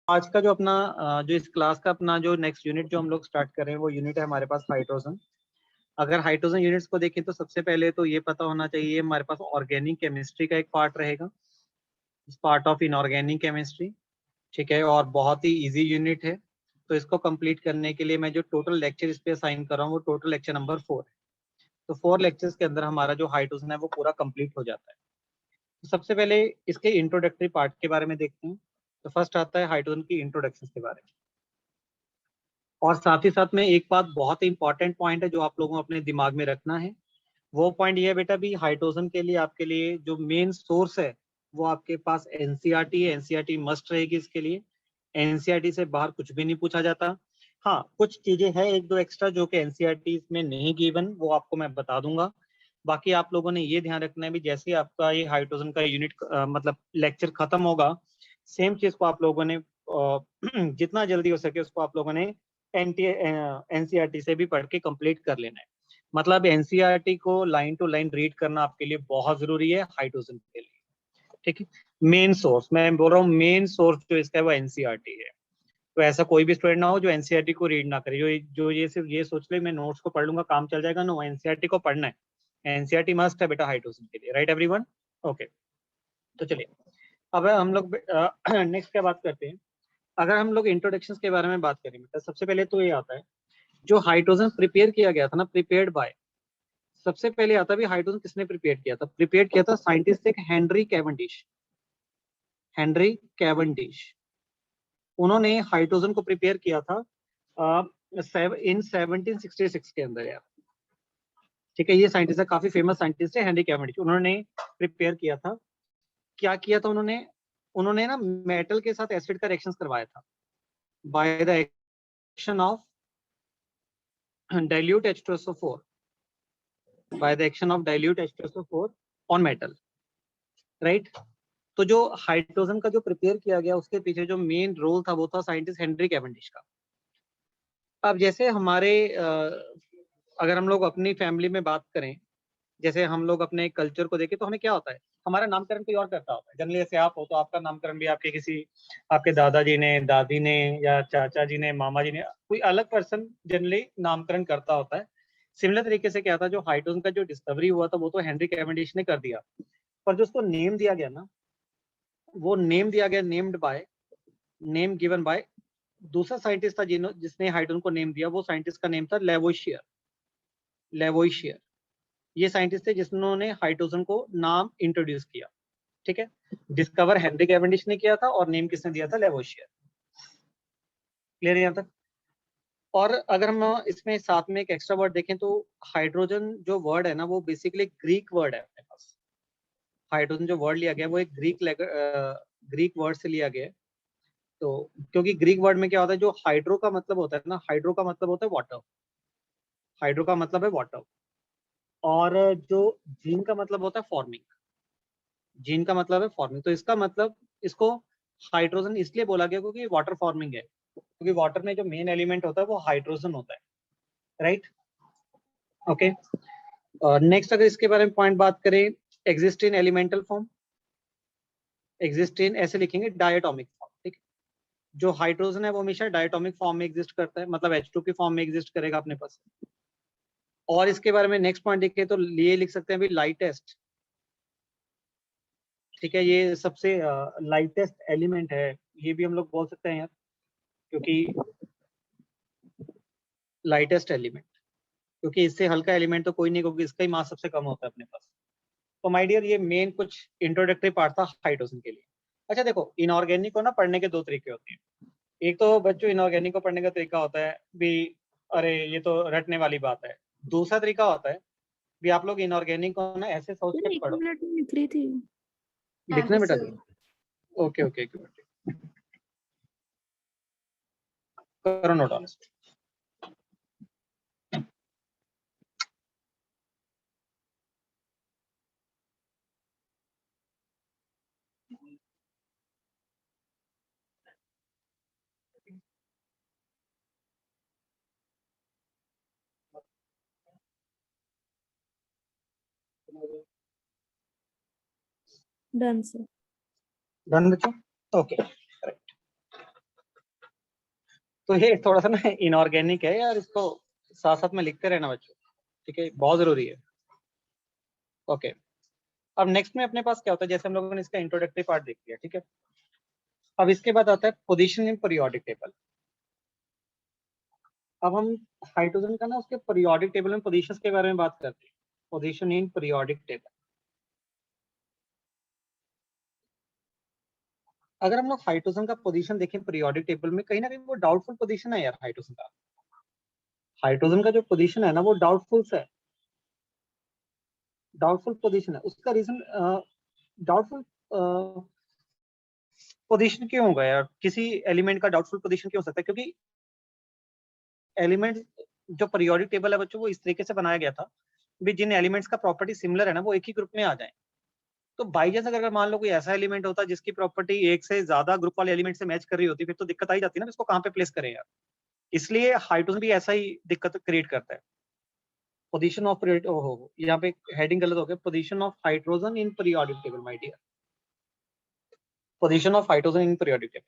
आज का जो अपना जो इस क्लास का अपना जो नेक्स्ट यूनिट जो हम लोग स्टार्ट कर रहे हैं वो यूनिट है हमारे पास हाइड्रोजन। अगर हाइड्रोजन यूनिट्स को देखें तो सबसे पहले तो ये पता होना चाहिए हमारे पास ऑर्गेनिक केमिस्ट्री का एक पार्ट रहेगा, पार्ट ऑफ इनऑर्गेनिक केमिस्ट्री। ठीक है, और बहुत ही इजी यूनिट है। तो इसको कंप्लीट करने के लिए मैं जो टोटल लेक्चर इस पे असाइन कर रहा हूँ वो टोटल लेक्चर नंबर 4 है। तो 4 लेक्चर्स के अंदर हमारा जो हाइड्रोजन है वो पूरा कंप्लीट हो जाता है। तो सबसे पहले इसके इंट्रोडक्टरी पार्ट के बारे में देखते हैं। तो फर्स्ट आता है हाइड्रोजन की इंट्रोडक्शन के बारे में। और साथ ही साथ में एक बात बहुत ही इंपॉर्टेंट पॉइंट है जो आप लोगों को अपने दिमाग में रखना है। वो पॉइंट ये है बेटा भी हाइड्रोजन के लिए आपके लिए जो मेन सोर्स है वो आपके पास एनसीईआरटी है। एनसीईआरटी मस्ट रहेगी इसके लिए। एनसीईआरटी से बाहर कुछ भी नहीं पूछा जाता। हाँ, कुछ चीजें हैं एक दो एक्स्ट्रा जो कि एनसीईआरटी में नहीं गिवन, वो आपको मैं बता दूंगा। बाकी आप लोगों ने ये ध्यान रखना है भी जैसे आपका ये हाइड्रोजन का यूनिट मतलब लेक्चर खत्म होगा, सेम चीज को आप लोगों ने जितना जल्दी हो सके उसको आप लोगों ने एनसीईआरटी से भी पढ़ के कंप्लीट कर लेना है। मतलब एनसीईआरटी को लाइन टू लाइन रीड करना आपके लिए बहुत जरूरी है हाइड्रोजन के लिए। ठीक है, मेन सोर्स मैं बोल रहा हूँ, मेन सोर्स जो इसका है वो एनसीईआरटी है। तो ऐसा कोई भी स्टूडेंट ना हो जो एनसीईआरटी को रीड ना करे, जो ये सिर्फ ये सोच ले मैं नोट्स को पढ़ लूंगा काम चल जाएगा। नो, एनसीईआरटी को पढ़ना है। एनसीईआरटी मस्ट है बेटा हाइड्रोजन के लिए। Right everyone? ओके, तो चलिए अब हम लोग नेक्स्ट क्या बात करते हैं। अगर हम लोग इंट्रोडक्शन के बारे में बात करें बेटा, सबसे पहले तो ये आता है जो हाइड्रोजन प्रिपेयर किया गया था ना, प्रिपेयर्ड बाय, सबसे पहले आता भी हाइड्रोजन किसने प्रिपेयर किया था? प्रिपेयर किया था साइंटिस्ट एक हेनरी कैवेंडिश। हेनरी कैवेंडिश, उन्होंने हाइड्रोजन को प्रिपेयर किया था इन 1766 के अंदर यार। ठीक है, ये साइंटिस्ट है, काफी फेमस साइंटिस्ट है हेनरी कैवेंडिश। उन्होंने प्रिपेयर किया था। क्या किया था उन्होंने? उन्होंने ना मेटल के साथ एसिड का रिएक्शन करवाया था by the action of dilute H2SO4, by the action of dilute H2SO4 on metal, right? तो जो हाइड्रोजन का जो प्रिपेयर किया गया उसके पीछे जो मेन रोल था वो था साइंटिस्ट हेनरी कैवेंडिश का। अब जैसे हमारे अगर हम लोग अपनी फैमिली में बात करें, जैसे हम लोग अपने कल्चर को देखें तो हमें क्या होता है, हमारा नामकरण कोई और करता होता है। जनरली जैसे आप हो तो आपका नामकरण भी आपके किसी आपके दादाजी ने, दादी ने, या चाचा जी ने, मामा जी ने, कोई अलग पर्सन जनरली नामकरण करता होता है। सिमिलर तरीके से क्या था, जो हाइड्रोजन का जो डिस्कवरी हुआ था वो तो हेनरी कैवेंडिश ने कर दिया, पर जो उसको नेम दिया गया ना, वो नेम दिया गया named by, name given by दूसरा साइंटिस्ट था जिसने हाइड्रोजन को नेम दिया। वो साइंटिस्ट का नेम था लेवोइशियर। लेवोइशियर ये साइंटिस्ट थे जिन्होंने हाइड्रोजन को नाम इंट्रोड्यूस किया। ठीक है, डिस्कवर हेनरी कैवेंडिश ने किया था और नेम किसने दिया था? लेवोइशियर। क्लियर है यहाँ तक? और अगर हम इसमें साथ में एक एक्स्ट्रा वर्ड देखें तो हाइड्रोजन जो वर्ड है ना वो बेसिकली ग्रीक वर्ड है अपने पास। हाइड्रोजन जो वर्ड लिया गया वो एक ग्रीक वर्ड से लिया गया है। तो क्योंकि ग्रीक वर्ड में क्या होता है, जो हाइड्रो का मतलब होता है ना, हाइड्रो का मतलब होता है वाटर। हाइड्रो का मतलब है वाटर। और जो जीन का मतलब होता है फॉर्मिंग। जीन का मतलब है फॉर्मिंग। तो इसका मतलब इसको हाइड्रोजन इसलिए बोला गया क्योंकि वाटर फॉर्मिंग है, क्योंकि वाटर में जो मेन एलिमेंट होता है वो हाइड्रोजन होता है। राइट? ओके, नेक्स्ट अगर इसके बारे में पॉइंट बात करें, exist in elemental form. Exist in ऐसे लिखेंगे डायटोमिक फॉर्म। ठीक है, जो हाइड्रोजन है वो हमेशा डायटोमिक फॉर्म में एग्जिस्ट करता है, मतलब H2 की फॉर्म में एग्जिस्ट करेगा अपने पास। और इसके बारे में नेक्स्ट पॉइंट देखें तो ये लिख सकते हैं भी लाइटेस्ट। ठीक है, ये सबसे लाइटेस्ट एलिमेंट है, ये भी हम लोग बोल सकते हैं यार, क्योंकि लाइटेस्ट एलिमेंट, क्योंकि इससे हल्का एलिमेंट तो कोई नहीं, क्योंकि इसका ही मास सबसे कम होता है अपने पास। तो माय डियर, ये मेन कुछ इंट्रोडक्टरी पार्ट था हाइड्रोजन के लिए। अच्छा देखो, इनऑर्गेनिक को ना पढ़ने के दो तरीके होते हैं। एक तो बच्चों इनऑर्गेनिक को पढ़ने का तरीका होता है भी अरे ये तो रटने वाली बात है। दूसरा तरीका होता है भी आप लोग इनऑर्गेनिक को ना ऐसे सोच के एक पढ़ो। मिनट में लिख रही थी। लिखना है बेटा? ओके ओके, करो note on. Done sir. Done बच्चों? ओके, तो ये थोड़ा सा ना इनऑर्गेनिक है यार, इसको साथ साथ में लिखते रहना बच्चों, ठीक है, बहुत जरूरी है। ओके, अब नेक्स्ट में अपने पास क्या होता है, जैसे हम लोगों ने इसका इंट्रोडक्टरी पार्ट देख लिया, ठीक है। अब इसके बाद आता है पोजीशन इन पीरियोडिक टेबल। अब हम हाइड्रोजन का ना उसके पीरियोडिक टेबल में पोजीशंस के बारे में बात करते हैं। पोजीशन इन पीरियोडिक टेबल, अगर हम लोग हाइड्रोजन का पोजीशन देखें पीरियोडिक टेबल में, कहीं ना कहीं वो डाउटफुल पोजीशन है यार हाइड्रोजन का। हाइड्रोजन का जो पोजीशन है ना वो डाउटफुल है, डाउटफुल पोजीशन है। उसका रीजन डाउटफुल पोजीशन क्यों होगा यार, किसी एलिमेंट का डाउटफुल पोजीशन क्यों हो सकता है? क्योंकि एलिमेंट जो पीरियोडिक टेबल है बच्चों वो इस तरीके से बनाया गया था भी जिन एलिमेंट्स का प्रॉपर्टी सिमिलर है ना वो एक ही ग्रुप में आ जाए। तो बाई चांस अगर मान लो कोई ऐसा एलिमेंट होता जिसकी प्रॉपर्टी एक से ज्यादा ग्रुप वाले एलिमेंट से मैच कर रही होती, फिर तो दिक्कत आई जाती है ना, इसको कहाँ पे प्लेस करें यार। इसलिए हाइड्रोजन भी ऐसा ही दिक्कत क्रिएट करता है। पोजीशन ऑफ यहाँ पे हेडिंग गलत हो गया, position of hydrogen in periodic table my dear, position of hydrogen in periodic table.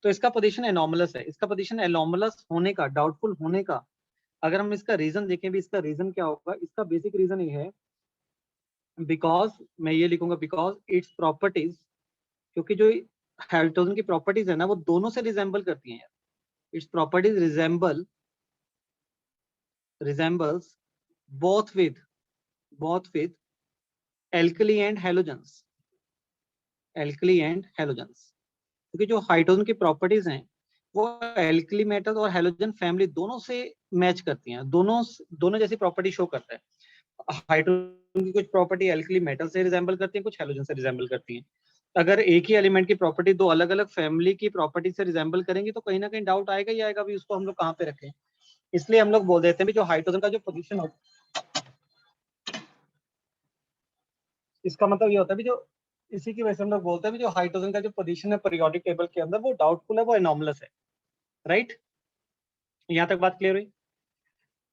तो इसका पोजीशन एनॉमलस है। इसका पोजीशन एनॉमलस होने का, डाउटफुल होने का, अगर हम इसका रीजन देखें भी, इसका रीजन क्या होगा, इसका बेसिक रीजन ये है बिकॉज, मैं ये लिखूंगा बिकॉज इट्स प्रॉपर्टीज, क्योंकि जो हाइड्रोजन की प्रॉपर्टीज है ना वो दोनों से रिजेंबल करती हैं। Its properties resembles both with alkali and halogens, alkali and halogens, क्योंकि जो हाइड्रोजन की प्रॉपर्टीज हैं वो एल्कली मेटल और हैलोजन फैमिली दोनों से मैच करती हैं, दोनों दोनों जैसी प्रॉपर्टी शो करता है। हाइड्रोजन की कुछ प्रॉपर्टी एल्कली मेटल से रिजेंबल करती है, कुछ हैलोजन से रिजेंबल करती हैं। अगर एक ही एलिमेंट की प्रॉपर्टी दो अलग अलग फैमिली की प्रॉपर्टी से रिजेंबल करेंगी तो कहीं ना कहीं डाउट आएगा ही आएगा भी उसको हम लोग कहाँ पे रखें। इसलिए हम लोग बोल देते हैं भी जो हाइड्रोजन का जो पोजीशन होता है, इसका मतलब ये होता है भी जो, इसी की वजह से हम लोग बोलते हैं भी जो हाइड्रोजन का जो पोजीशन है पीरियोडिक टेबल के अंदर वो डाउटफुल है, वो एनॉमलस है। राइट, यहाँ तक बात क्लियर हुई।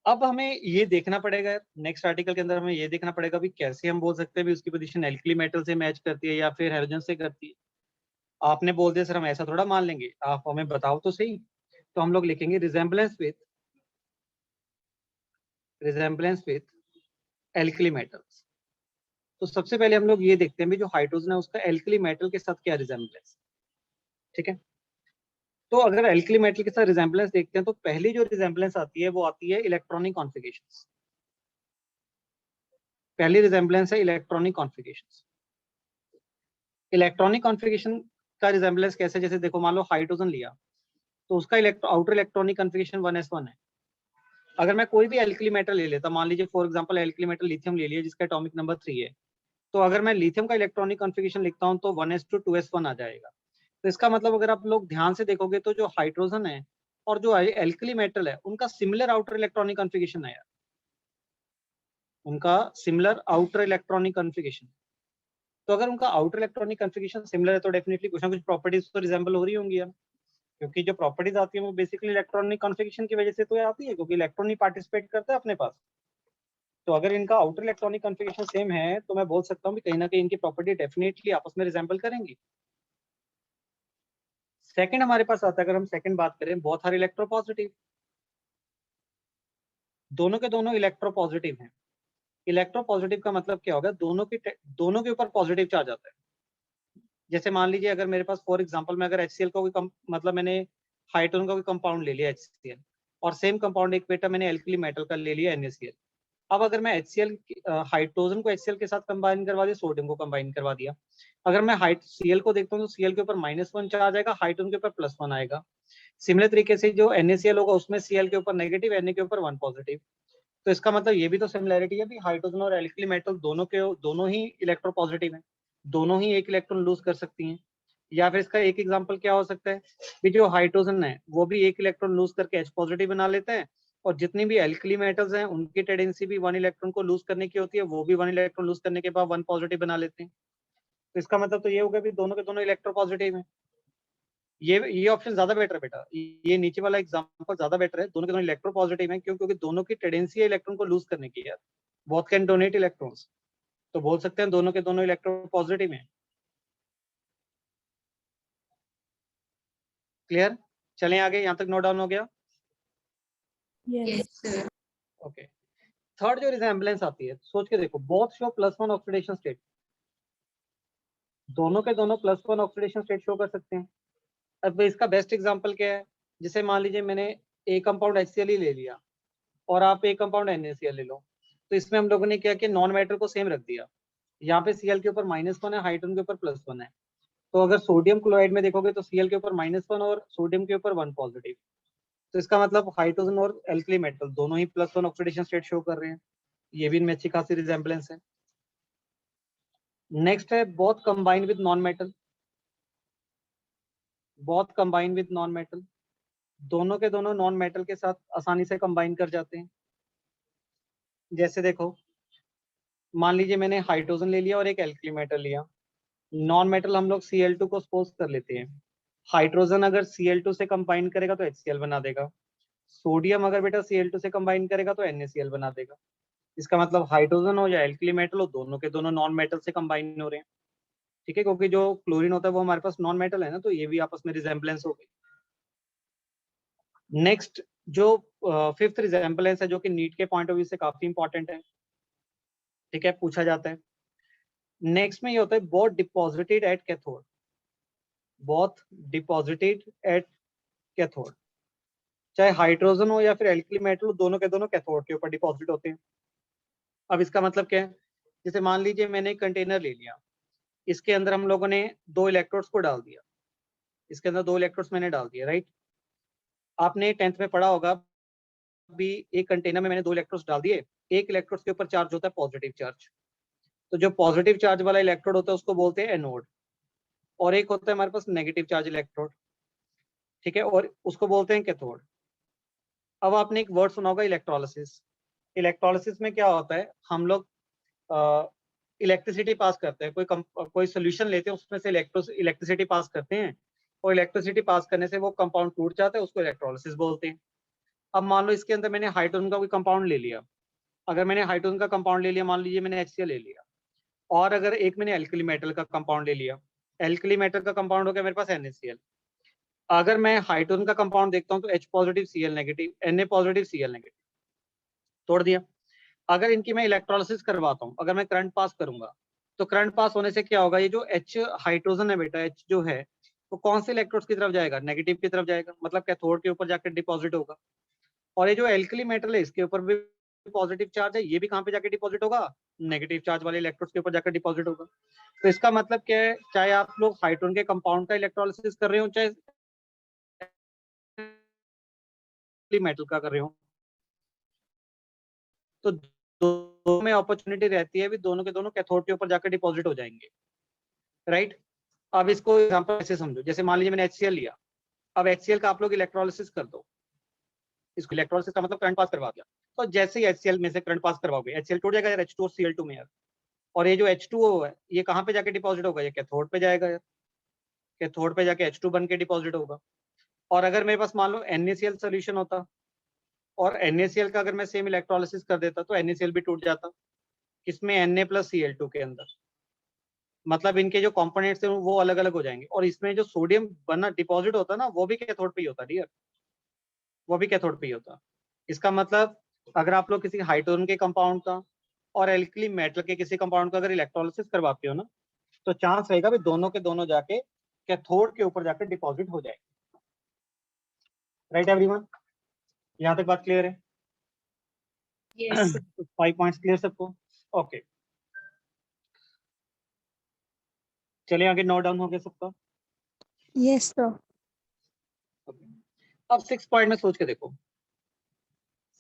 अब हमें ये देखना पड़ेगा नेक्स्ट आर्टिकल के अंदर, हमें ये देखना पड़ेगा भी कैसे हम बोल सकते हैं भी उसकी पोजीशन एल्कली मेटल से मैच करती है या फिर हाइड्रोजन से करती है। आपने बोल दिया सर हम ऐसा थोड़ा मान लेंगे, आप हमें बताओ तो सही। तो हम लोग लिखेंगे रिजेंबलेंस विथ एल्कली मेटल्स। तो सबसे पहले हम लोग ये देखते हैं भी जो हाइड्रोजन है उसका एल्कली मेटल के साथ क्या रिजेंबलेंस, ठीक है। तो अगर एल्कली मेटल के साथ रिजेंबलेंस देखते हैं तो पहली जो रिजेंबलेंस आती है वो आती है इलेक्ट्रॉनिक कॉन्फ़िगरेशंस। पहली रिजेंबलेंस है इलेक्ट्रॉनिक कॉन्फ़िगरेशंस। इलेक्ट्रॉनिक कॉन्फ़िगरेशन का रिजेंबलेंस कैसे, जैसे देखो मान लो हाइड्रोजन लिया तो उसका आउटर इलेक्ट्रॉनिक कॉन्फ़िगरेशन 1s1 है। अगर मैं कोई भी एल्कली मेटल ले लेता, मान लीजिए for example alkali metal lithium ले लिया जिसका एटॉमिक नंबर 3 है, तो अगर मैं लिथियम का इलेक्ट्रॉनिक कॉन्फ़िगरेशन लिखता हूं तो 1s2 2s1 आ जाएगा। तो इसका मतलब अगर आप लोग ध्यान से देखोगे तो जो हाइड्रोजन है और जो एल्कली मेटल है उनका सिमिलर आउटर इलेक्ट्रॉनिक कॉन्फ़िगरेशन है यार, उनका सिमिलर आउटर इलेक्ट्रॉनिक कॉन्फ़िगरेशन। तो अगर उनका आउटर इलेक्ट्रॉनिक कॉन्फ़िगरेशन सिमिलर है तो डेफिनेटली कुछ ना कुछ प्रॉपर्टीज तो रिजेंबल हो रही होंगी यार, क्योंकि जो प्रॉपर्टीज आती है वो बेसिकली इलेक्ट्रॉनिक कॉन्फ़िगरेशन की वजह से तो आती है, क्योंकि इलेक्ट्रॉन ही पार्टिसिपेट करता है अपने पास। तो अगर इनका आउटर इलेक्ट्रॉनिक कॉन्फ़िगरेशन सेम है तो मैं बोल सकता हूँ कि कहीं ना कहीं इनकी प्रॉपर्टी डेफिनेटली आपस में रिजेंबल करेंगी। सेकंड हमारे पास आता है, अगर हम सेकंड बात करें, बोथ आर इलेक्ट्रोपॉजिटिव, दोनों के दोनों इलेक्ट्रोपॉजिटिव हैं। इलेक्ट्रोपॉजिटिव का मतलब क्या होगा, दोनों के ऊपर पॉजिटिव चार्ज आता है। जैसे मान लीजिए अगर मेरे पास फॉर एग्जांपल में अगर HCl का कोई मतलब मैंने हाइड्रोजन का कोई कंपाउंड ले लिया HCl, और सेम कंपाउंड एक बेटा मैंने एल्कली मेटल का ले लिया NaCl। अब अगर मैं HCl हाइड्रोजन को HCl के साथ कंबाइन करवा दिया, सोडियम को कंबाइन करवा दिया, अगर मैं Cl को देखता हूँ तो Cl के ऊपर -1 चार्ज आएगा, हाइड्रोजन के ऊपर +1 आएगा। सिमिलर तरीके से जो NaCl होगा उसमें Cl के ऊपर नेगेटिव, Na के ऊपर 1 पॉजिटिव। तो इसका मतलब ये भी तो सिमिलैरिटी है भी हाइड्रोजन और एल्कली मेटल दोनों ही इलेक्ट्रोपॉजिटिव हैं, दोनों ही एक इलेक्ट्रॉन लूज कर सकती हैं। या फिर इसका एक एग्जांपल क्या हो सकता है कि जो हाइड्रोजन है वो भी एक इलेक्ट्रॉन लूज करके H पॉजिटिव बना लेते हैं, और जितनी भी एल्कली मेटल्स हैं उनकी टेंडेंसी भी 1 इलेक्ट्रॉन को लूज करने की होती है, वो भी 1 इलेक्ट्रॉन लूज करने के बाद 1 पॉजिटिव बना लेते हैं। तो इसका मतलब तो ये होगा भी दोनों के दोनों इलेक्ट्रोपॉजिटिव हैं। ये ऑप्शन ज्यादा बेटर है बेटा, ये नीचे वाला एग्जांपल ज्यादा बेटर है। दोनों के दोनों इलेक्ट्रो पॉजिटिव हैं क्योंकि दोनों की टेंडेंसी है इलेक्ट्रॉन को लूज करने की यार, बोथ कैन डोनेट इलेक्ट्रॉन्स। तो बोल सकते हैं दोनों के दोनों इलेक्ट्रो पॉजिटिव हैं। क्लियर? चलें आगे, यहाँ तक नोट डाउन हो गया? Yes, sir. ओके। थर्ड जो रिजेम्बलेंस आती है, सोच के देखो, बोथ शो +1 ऑक्सीडेशन स्टेट, दोनों के दोनों +1 ऑक्सीडेशन स्टेट शो कर सकते हैं। अब इसका बेस्ट एग्जांपल क्या है, जैसे मान लीजिए मैंने ए कंपाउंड HCl ही ले लिया और आप ए कंपाउंड NaCl ले लो, तो इसमें हम लोगों ने क्या किया, नॉन मेटल को सेम रख दिया। यहाँ पे Cl के ऊपर -1 है, हाइड्रोजन के ऊपर +1 है। तो अगर सोडियम क्लोराइड में देखोगे तो Cl के ऊपर -1 और सोडियम के ऊपर 1 पॉजिटिव। तो इसका मतलब हाइड्रोजन और एल्कली मेटल दोनों ही +1 ऑक्सीडेशन स्टेट शो कर रहे हैं। ये भी इनमें अच्छी खासी रिजेम्बलेंस है। नेक्स्ट है both combine with non metal, both combine with non metal, दोनों के दोनों नॉन मेटल के साथ आसानी से कंबाइन कर जाते हैं। जैसे देखो, मान लीजिए मैंने हाइड्रोजन ले लिया और एक एल्कली मेटल लिया, नॉन मेटल हम लोग Cl2 को सपोज कर लेते हैं। हाइड्रोजन अगर Cl2 से कंबाइन करेगा तो HCl बना देगा, सोडियम अगर बेटा Cl2 से कंबाइन करेगा तो NaCl बना देगा। इसका मतलब हाइड्रोजन हो या एल्कली मेटल हो, दोनों के दोनों नॉन मेटल से कंबाइन हो रहे हैं। ठीक है, क्योंकि जो क्लोरीन होता है वो हमारे पास नॉन मेटल है ना, तो ये भी आपस में रिजेम्बलेंस हो गई। नेक्स्ट जो फिफ्थ रिजेम्बलेंस है, जो कि नीट के पॉइंट ऑफ व्यू से काफी इंपॉर्टेंट है, ठीक है, पूछा जाता है। नेक्स्ट में ये होता है both deposited at cathode, both deposited at cathode, चाहे हाइड्रोजन हो या फिर एल्कली मेटल हो, दोनों के दोनों कैथोड के ऊपर डिपॉजिट होते हैं। अब इसका मतलब क्या है, जैसे मान लीजिए मैंने एक कंटेनर ले लिया, इसके अंदर हम लोगों ने 2 इलेक्ट्रोड्स को डाल दिया, इसके अंदर 2 इलेक्ट्रोड्स मैंने डाल दिया, राइट। आपने 10th में पढ़ा होगा भी, एक कंटेनर में मैंने 2 इलेक्ट्रोड्स डाल दिए, एक इलेक्ट्रोड के ऊपर चार्ज होता है पॉजिटिव चार्ज, तो जो पॉजिटिव चार्ज वाला इलेक्ट्रोड होता है उसको बोलते हैं एनोड, और एक होता है हमारे पास नेगेटिव चार्ज इलेक्ट्रोड, ठीक है, और उसको बोलते हैं कैथोड। अब आपने एक वर्ड सुना होगा इलेक्ट्रोलिसिस। इलेक्ट्रोलिसिस में क्या होता है, हम लोग इलेक्ट्रिसिटी पास करते हैं, कोई सोल्यूशन लेते हैं, उसमें से इलेक्ट्रिसिटी पास करते हैं, और इलेक्ट्रिसिटी पास करने से वो कंपाउंड टूट जाता है, उसको इलेक्ट्रोलिसिस बोलते हैं। अब मान लो इसके अंदर मैंने हाइड्रोजन का कोई कंपाउंड ले लिया, अगर मैंने हाइड्रोजन का कंपाउंड ले लिया, मान लीजिए मैंने HCl ले लिया, और अगर एक मैंने एल्कली मेटल का कंपाउंड ले लिया, एल्कली मेटल का कंपाउंड हो गया मेरे पास NaCl। अगर मैं हाइड्रोजन का कंपाउंड देखता हूँ तो H positive Cl negative, Na positive Cl negative, तोड़ दिया। अगर इनकी मैं इलेक्ट्रोलिसिस करवाता हूँ, अगर मैं करंट पास करूंगा, तो करंट पास होने से क्या होगा, ये जो H हाइड्रोजन है बेटा, H जो है वो कौन से इलेक्ट्रोड्स की तरफ जाएगा, नेगेटिव की तरफ जाएगा, मतलब कैथोड के ऊपर जाकर डिपॉजिट होगा। और ये जो एल्कली मेटल है इसके ऊपर भी पॉजिटिव चार्ज है, ये भी कहाँ पे जाके डिपॉजिट होगा, नेगेटिव चार्ज वाले इलेक्ट्रोड्स के ऊपर जाकर डिपॉजिट होगा। तो इसका मतलब क्या है, चाहे आप लोग हाइड्रोजन के कंपाउंड का इलेक्ट्रोलिसिस कर रहे हो, चाहे मेटल का कर रहे हो, तो दोनों में अपॉर्चुनिटी रहती है भी, दोनों के दोनों कैथोड के ऊपर जाकर डिपॉजिट हो जाएंगे, राइट। अब इसको एग्जांपल ऐसे समझो, जैसे मान लीजिए मैंने HCl लिया, अब HCl का आप लोग इलेक्ट्रोलिसिस कर दो, इसको इलेक्ट्रोलिसिस का मतलब करंट पास करवा दिया, तो जैसे ही HCl में से करंट पास करवाओगे, HCl टूट जाएगा यार, H2 और Cl2 में यार, और ये जो H2O है ये कहाँ पे जाके डिपॉजिट होगा, ये कैथोड पे जाएगा यार, कैथोड पे जाके H2 बन के डिपॉजिट होगा। और अगर मेरे पास मान लो NaCl सोल्यूशन होता, और NaCl का अगर मैं सेम इलेक्ट्रोलिसिस कर देता, तो NaCl भी टूट जाता, किसमें, Na प्लस Cl2 के अंदर, मतलब इनके जो कंपोनेंट्स हैं वो अलग अलग हो जाएंगे, और इसमें जो सोडियम बना डिपॉजिट होता ना, वो भी कैथोड पे ही होता डियर, वो भी कैथोड पे ही होता। इसका मतलब अगर आप लोग किसी हाइड्रोजन के कंपाउंड का और एल्कली मेटल के किसी कंपाउंड का अगर इलेक्ट्रोलिसिस करवाते हो ना, तो चांस रहेगा भी दोनों के दोनों जाके कैथोड के ऊपर जाके डिपॉजिट हो जाएंगे, राइट एवरीवन, यहाँ तक बात क्लियर है? Yes, sir. 5 पॉइंट्स क्लियर सबको? ओके, चलिए आगे, नोट डाउन हो गया सबका? Yes, sir. अब 6 पॉइंट में सोच के देखो,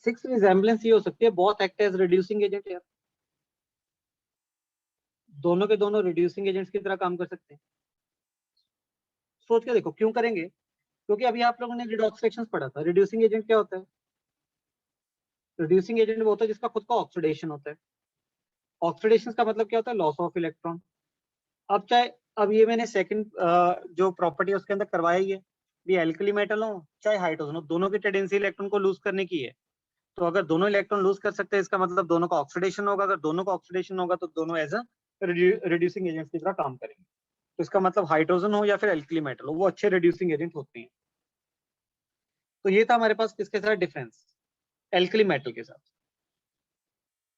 6 रिजेम्बलेंस ये हो सकती है both act as reducing agent यार, दोनों के दोनों रिड्यूसिंग एजेंट्स की तरह काम कर सकते हैं। सोच के देखो क्यों करेंगे, क्योंकि अभी आप लोगों ने रिडॉक्स रिएक्शंस पढ़ा था, रिड्यूसिंग एजेंट क्या होता है, रिड्यूसिंग एजेंट वो होता है जिसका खुद का ऑक्सीडेशन होता है। ऑक्सीडेशन का मतलब क्या होता है, लॉस ऑफ इलेक्ट्रॉन। अब चाहे, अब ये मैंने सेकंड जो प्रॉपर्टी है उसके अंदर करवाया ही है, भी एल्कली मेटल हो चाहे हाइड्रोजन हो, दोनों की टेंडेंसी इलेक्ट्रॉन को लूज करने की है। तो अगर दोनों इलेक्ट्रॉन लूज कर सकते हैं, इसका मतलब दोनों का ऑक्सीडेशन होगा, अगर दोनों का ऑक्सीडेशन होगा तो दोनों एज अ रिड्यूसिंग एजेंट की तरह काम करेंगे। तो इसका मतलब हाइड्रोजन हो या फिर एल्कली मेटल हो, वो अच्छे रिड्यूसिंग एजेंट होते हैं। तो ये था हमारे पास किसके साथ डिफरेंस, एल्कली मेटल के साथ।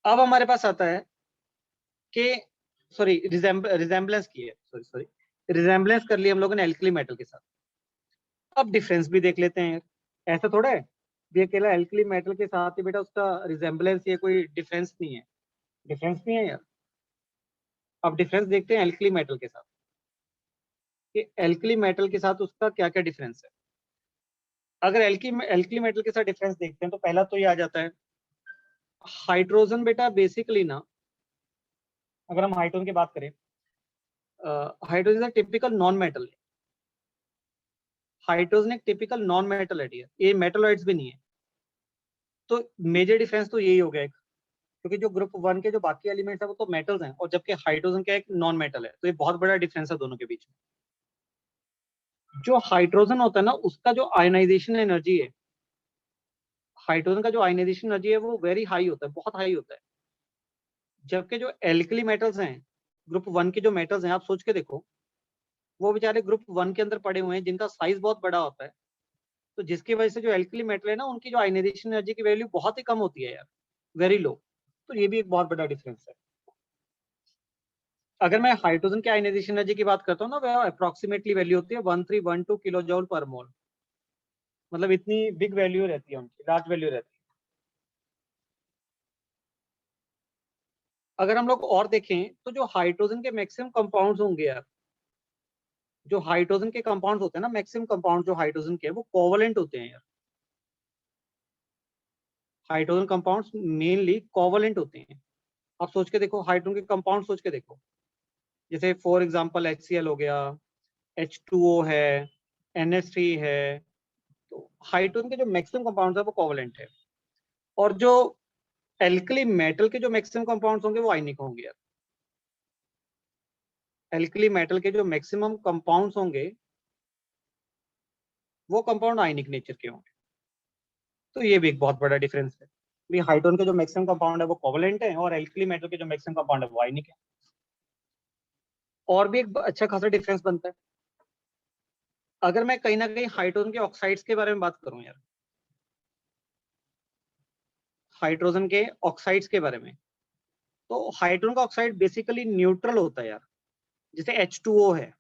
अब हमारे पास आता है कि सॉरी रिजेम्बलेंस की है, सॉरी रिजेम्बलेंस कर लिया हम लोगों ने एल्कली मेटल के साथ। अब डिफरेंस भी देख लेते हैं यार, ऐसा थोड़ा है ये अकेला एल्कली मेटल के साथ ही बेटा उसका रिजेम्बलेंस, ये कोई डिफरेंस नहीं है, डिफरेंस नहीं है यार। अब डिफरेंस देखते हैं एल्कली मेटल के साथ कि एल्कली मेटल के साथ उसका क्या क्या डिफरेंस है। अगर एल्कली मेटल के साथ डिफरेंस देखते हैं तो पहला तो ये आ जाता है हाइड्रोजन। बेटा बेसिकली ना, अगर हम हाइड्रोजन की बात करें, हाइड्रोजन टिपिकल नॉन मेटल है। हाइड्रोजन एक टिपिकल नॉन मेटल है, ये मेटलॉइड्स भी नहीं है। तो मेजर डिफरेंस तो यही हो गया, क्योंकि जो ग्रुप 1 के जो बाकी एलिमेंट्स है वो तो मेटल्स हैं, और जबकि हाइड्रोजन का एक नॉन मेटल है। तो ये बहुत बड़ा डिफरेंस है दोनों के बीच में। जो हाइड्रोजन होता है ना, उसका जो आयनाइजेशन एनर्जी है, हाइड्रोजन का जो आयनाइजेशन एनर्जी है वो वेरी हाई होता है, बहुत हाई होता है। जबकि जो एल्कली मेटल्स हैं, ग्रुप 1 के जो मेटल्स हैं, आप सोच के देखो, वो बेचारे ग्रुप 1 के अंदर पड़े हुए हैं, जिनका साइज बहुत बड़ा होता है। तो जिसकी वजह से जो एल्कली मेटल है ना, उनकी जो आयनाइजेशन एनर्जी की वैल्यू बहुत ही कम होती है यार, वेरी लो। तो ये भी एक बहुत बड़ा डिफरेंस है। अगर मैं हाइड्रोजन के आयनाइजेशन एनर्जी की बात करता हूँ ना, वह अप्रोक्सीमेटली वैल्यू होती है 1312 किलो जूल पर मोल। मतलब इतनी बिग वैल्यू रहती है उनकी, लार्ज वैल्यू रहती है। अगर हम लोग और देखें तो जो हाइड्रोजन के मैक्सिमम कंपाउंड्स होंगे यार, जो हाइड्रोजन के कंपाउंड्स होते हैं ना, मैक्सिमम कंपाउंड जो हाइड्रोजन के, वो कोवलेंट होते हैं यार। हाइड्रोजन कंपाउंड्स मेनली कोवलेंट होते हैं। आप सोच के देखो, हाइड्रोजन के कंपाउंड सोच के देखो, जैसे फॉर एग्जांपल HCl हो गया, H2O है, NH3 है। तो हाइड्रोजन के जो मैक्सिमम कंपाउंड्स है वो कोवलेंट है, और जो एल्कली मेटल के जो मैक्सिमम कंपाउंड्स होंगे वो आयनिक होंगे यार। एल्कली मेटल के जो मैक्सिमम कंपाउंड्स होंगे वो कंपाउंड आयनिक नेचर के होंगे। तो ये भी एक बहुत बड़ा डिफरेंस है। भी हाइड्रोजन के जो मैक्सिमम कंपाउंड है वो कोवलेंट है, और एल्कली मेटल के जो मैक्सिमम कंपाउंड है वो आयनिक है। और भी एक अच्छा खासा डिफरेंस बनता है अगर मैं कहीं ना कहीं हाइड्रोजन के ऑक्साइड्स के बारे में बात करूं यार, हाइड्रोजन के ऑक्साइड्स के बारे में। तो हाइड्रोजन का ऑक्साइड बेसिकली न्यूट्रल होता है यार, जैसे H2O है।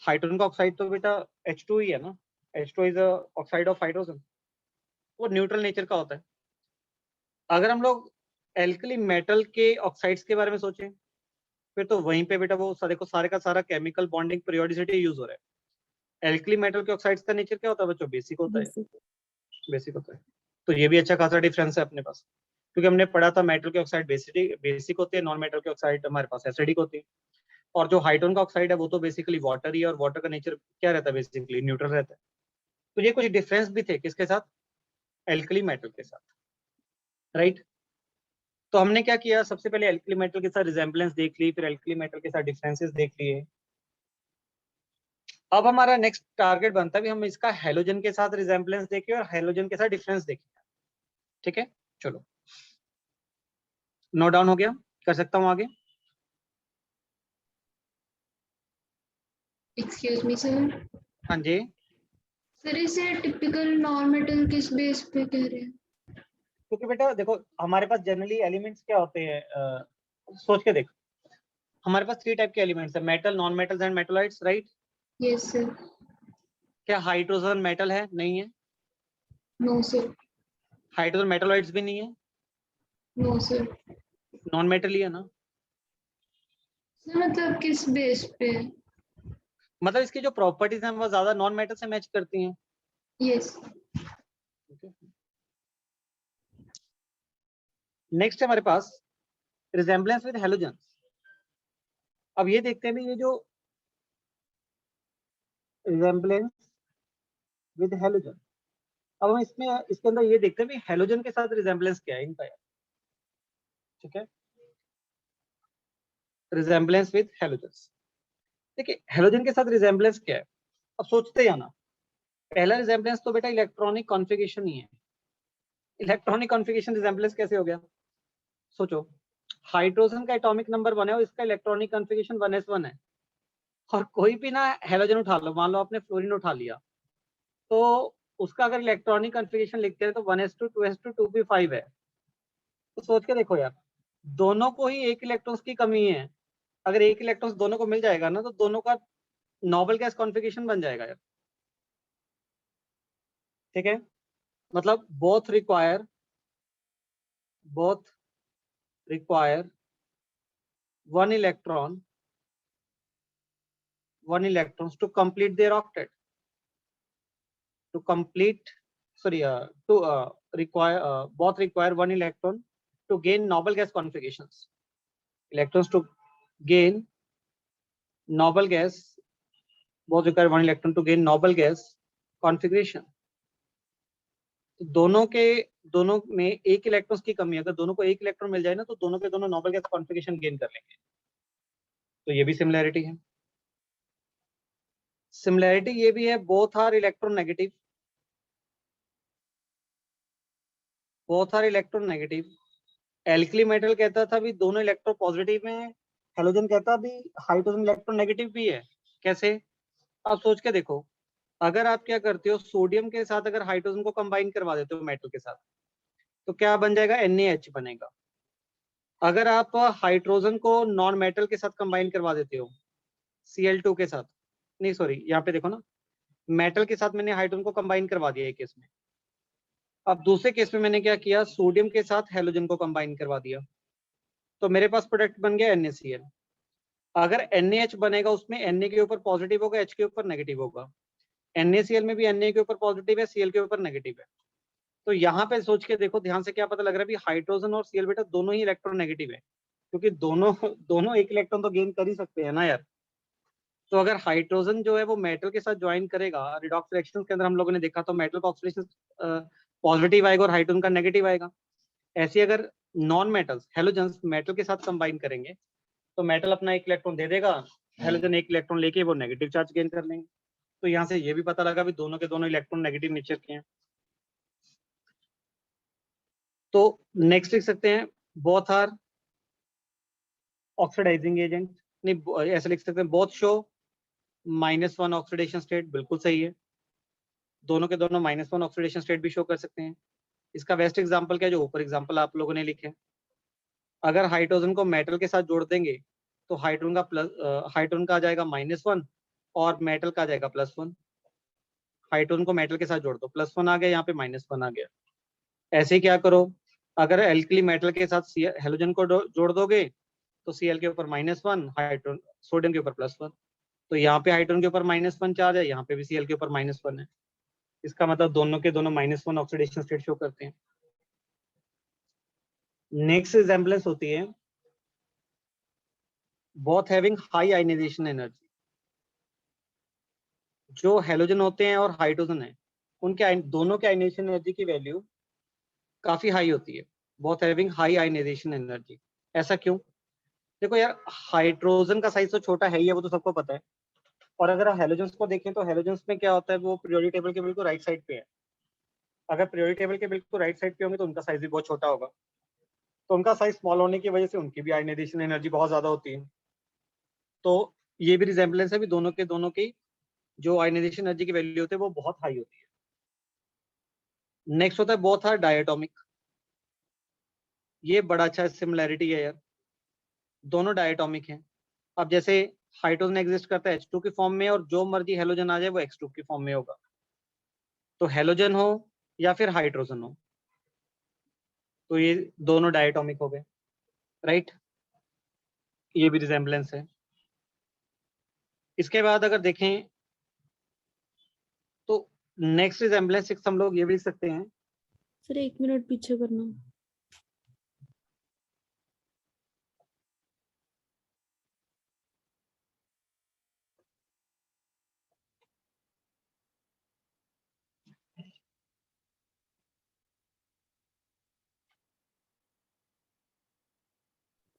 हाइड्रोजन का ऑक्साइड तो बेटा H2 ही है ना, H2 is oxide of hydrogen, वो न्यूट्रल नेचर का होता है। अगर हम लोग एल्कली मेटल के ऑक्साइड्स के बारे में सोचें, फिर तो वहीं पे बेटा वो सारे को सारे का सारा केमिकल बॉन्डिंग पीरियोडिसिटी यूज हो रहा है। एल्कली मेटल के ऑक्साइड्स का नेचर क्या होता है बच्चों, बेसिक होता है, बेसिक होता है। तो ये भी अच्छा खासा डिफरेंस है अपने पास, क्योंकि हमने पढ़ा था मेटल के ऑक्साइड बेसिक होते हैं, नॉन मेटल के ऑक्साइड हमारे पास एसिडिक होती है। और जो हाइड्रोजन का ऑक्साइड है वो तो बेसिकली वाटर ही है, और वाटर का नेचर क्या रहता है, बेसिकली न्यूट्रल रहता है। तो ये कुछ डिफरेंस भी थे किसके साथ, एल्कली मेटल के साथ, राइट। तो हमने क्या किया, सबसे पहले एल्कली मेटल के साथ रिजेम्बलेंस देख ली, फिर एल्कली मेटल के साथ डिफरेंसेस देख लिए। अब हमारा नेक्स्ट टारगेट बनता है भी हम इसका हेलोजन के साथ रिजेम्बलेंस देखें और हेलोजन के साथ डिफरेंस देखें। ठीक है, चलो नोट डाउन हो गया, कर सकता हूँ आगे। Excuse me sir. हाँ जी, सर इसे टिपिकल नॉन मेटल किस बेस पे कह रहे हैं? क्योंकि बेटा देखो हमारे पास जनरली एलिमेंट्स क्या होते हैं, सोच के देखो, हमारे पास 3 टाइप के एलिमेंट्स है, metal, non metals and metalloids, right. Yes sir. क्या हाइड्रोजन मेटल है, नहीं है। No sir. हाइड्रोजन मेटलॉइड्स भी नहीं है, नो सर। नॉन मेटल ही है ना। सर मतलब किस बेस पे? मतलब इसकी जो प्रॉपर्टीज हैं वो ज्यादा नॉन मेटल से मैच करती हैं। यस। नेक्स्ट है हमारे पास रिजेम्बलेंस विद हेलोजन। अब ये देखते हैं भी ये जो रिजेम्बलेंस विद हेलोजन, अब हम इसमें इसके अंदर ये देखते हैं भी हेलोजन के साथ रिजेम्बलेंस क्या है इनका यार। ठीक है, रिजेम्बलेंस विद हेलोजन। देखिए हेलोजन के साथ रिजेम्बलेंस क्या है, अब सोचते जाना। पहला रिजेम्बलेंस तो बेटा इलेक्ट्रॉनिक कॉन्फ़िगरेशन ही है। इलेक्ट्रॉनिक कॉन्फ़िगरेशन रिजेम्बलेंस कैसे हो गया, सोचो, हाइड्रोजन का एटॉमिक नंबर 1 है और इसका इलेक्ट्रॉनिक कॉन्फ़िगरेशन 1s1 है, और कोई भी ना हेलोजन उठा लो, मान लो आपने फ्लोरीन उठा लिया, तो उसका अगर इलेक्ट्रॉनिक कॉन्फ़िगरेशन लिखते हैं तो 1s2 2s2 2p5 है। तो सोच के देखो यार, दोनों को ही एक इलेक्ट्रॉन्स की कमी है। अगर एक इलेक्ट्रॉन्स दोनों को मिल जाएगा ना, तो दोनों का नोबल गैस कॉन्फ़िगरेशन बन जाएगा यार। ठीक है, मतलब both require one electron one electrons to complete their octet, to complete sorry to require both require one electron to gain noble gas configurations. Electrons to gain noble gas, both require one electron to gain noble gas configuration. तो दोनों में एक electrons की कमी है। अगर दोनों को एक इलेक्ट्रॉन मिल जाए ना, तो दोनों के दोनों नोबल गैस कॉन्फ़िगरेशन गेन कर लेंगे। तो ये भी सिमिलैरिटी है। सिमिलैरिटी ये भी है, both are electronegative, both are electronegative. Alkali metal कहता था भी दोनों इलेक्ट्रो पॉजिटिव में है, हेलोजन कहता भी हाइड्रोजन इलेक्ट्रोनेगेटिव भी है। कैसे? आप सोच के देखो, अगर आप क्या करते हो, सोडियम के साथ अगर हाइड्रोजन को कंबाइन करवा देते हो मेटल के साथ, तो क्या बन जाएगा? NaH बनेगा। अगर आप हाइड्रोजन को नॉन मेटल के साथ कंबाइन करवा देते हो, Cl2 के साथ, नहीं सॉरी, यहाँ पे देखो ना, मेटल के साथ मैंने हाइड्रोजन को कंबाइन करवा दिया एक केस में। अब दूसरे केस में मैंने क्या किया, सोडियम के साथ हेलोजन को कंबाइन करवा दिया, तो मेरे पास प्रोडक्ट बन गया NaCl। अगर NaH बनेगा, उसमें Na के ऊपर पॉजिटिव होगा, H के ऊपर नेगेटिव होगा। NaCl में भी Na के ऊपर पॉजिटिव है, Cl के ऊपर नेगेटिव है। तो यहाँ पे सोच के देखो ध्यान से, क्या पता लग रहा है भी हाइड्रोजन और Cl बेटा दोनों ही इलेक्ट्रोनेगेटिव है, क्योंकि दोनों एक इलेक्ट्रॉन तो गेन कर ही सकते हैं ना यार। तो अगर हाइड्रोजन जो है वो मेटल के साथ ज्वाइन करेगा, रिडॉक्स रिएक्शन के अंदर हम लोगों ने देखा, तो मेटल का ऑक्सीडेशन पॉजिटिव आएगा और हाइड्रोजन का नेगेटिव आएगा। ऐसे अगर नॉन मेटल्स हेलोजन मेटल के साथ कंबाइन करेंगे, तो मेटल अपना एक इलेक्ट्रॉन दे देगा, हेलोजन एक इलेक्ट्रॉन लेके वो नेगेटिव चार्ज गेन कर लेंगे। तो यहाँ से ये भी पता लगा भी दोनों के दोनों इलेक्ट्रॉन नेगेटिव नेचर के हैं। तो नेक्स्ट लिख सकते हैं, बोथ आर ऑक्सीडाइजिंग एजेंट, नहीं ऐसे लिख सकते हैं, बोथ शो -1 ऑक्सीडेशन स्टेट। बिल्कुल सही है, दोनों के दोनों -1 ऑक्सीडेशन स्टेट भी शो कर सकते हैं। इसका बेस्ट एग्जांपल क्या है, जो ऊपर एग्जांपल आप लोगों ने लिखे, अगर हाइड्रोजन को मेटल के साथ जोड़ देंगे, तो हाइड्रोजन का आ जाएगा -1 और मेटल का आ जाएगा +1। हाइड्रोजन को मेटल के साथ जोड़ दो, +1 आ गया, यहाँ पे -1 आ गया। ऐसे ही क्या करो, अगर एल्कली मेटल के साथ हेलोजन को जोड़ दोगे, तो Cl के ऊपर -1, हाइड्रोजन सोडियम के ऊपर +1। तो यहाँ पे हाइड्रोजन के ऊपर -1 चार्ज है, यहाँ पे भी Cl के ऊपर -1 है। इसका मतलब दोनों के दोनों -1 ऑक्सीडेशन स्टेट शो करते हैं। नेक्स्ट रिजेम्बलेंस होती है, both having high ionisation energy. जो हेलोजन होते हैं और हाइड्रोजन है, उनके दोनों के आयनाइजेशन एनर्जी की वैल्यू काफी हाई होती है, both having high ionisation energy. ऐसा क्यों? देखो यार, हाइड्रोजन का साइज तो छोटा है ही है, वो तो सबको पता है। और अगर हेलोजन्स को देखें, तो हेलोजन्स में क्या होता है, वो पीरियोडिक टेबल के बिल्कुल राइट साइड पे है। अगर पीरियोडिक टेबल के बिल्कुल राइट साइड पे होंगे, तो उनका साइज भी बहुत छोटा होगा। तो उनका साइज स्मॉल होने की वजह से उनकी भी आयनाइजेशन एनर्जी बहुत ज्यादा होती है। तो ये भी रिजेम्बलेंस है भी, दोनों की जो आयनाइजेशन एनर्जी की वैल्यू होती है वो बहुत हाई होती है। नेक्स्ट होता है बोथ आर डायटोमिक। ये बड़ा अच्छा सिमिलैरिटी है यार, दोनों डायटोमिक हैं। अब जैसे हाइड्रोजन एग्जिस्ट करता है H2 की फॉर्म में, और जो मर्जी हेलोजन आ जाए वो X2 की फॉर्म में होगा। तो हेलोजन हो या फिर हाइड्रोजन हो, तो ये दोनों डायटोमिक हो गए, राइट। ये भी रिजेम्बलेंस है। इसके बाद अगर देखें, तो नेक्स्ट रिजेम्बलेंस हम लोग ये भी लिख सकते हैं। सर 1 मिनट पीछे करना।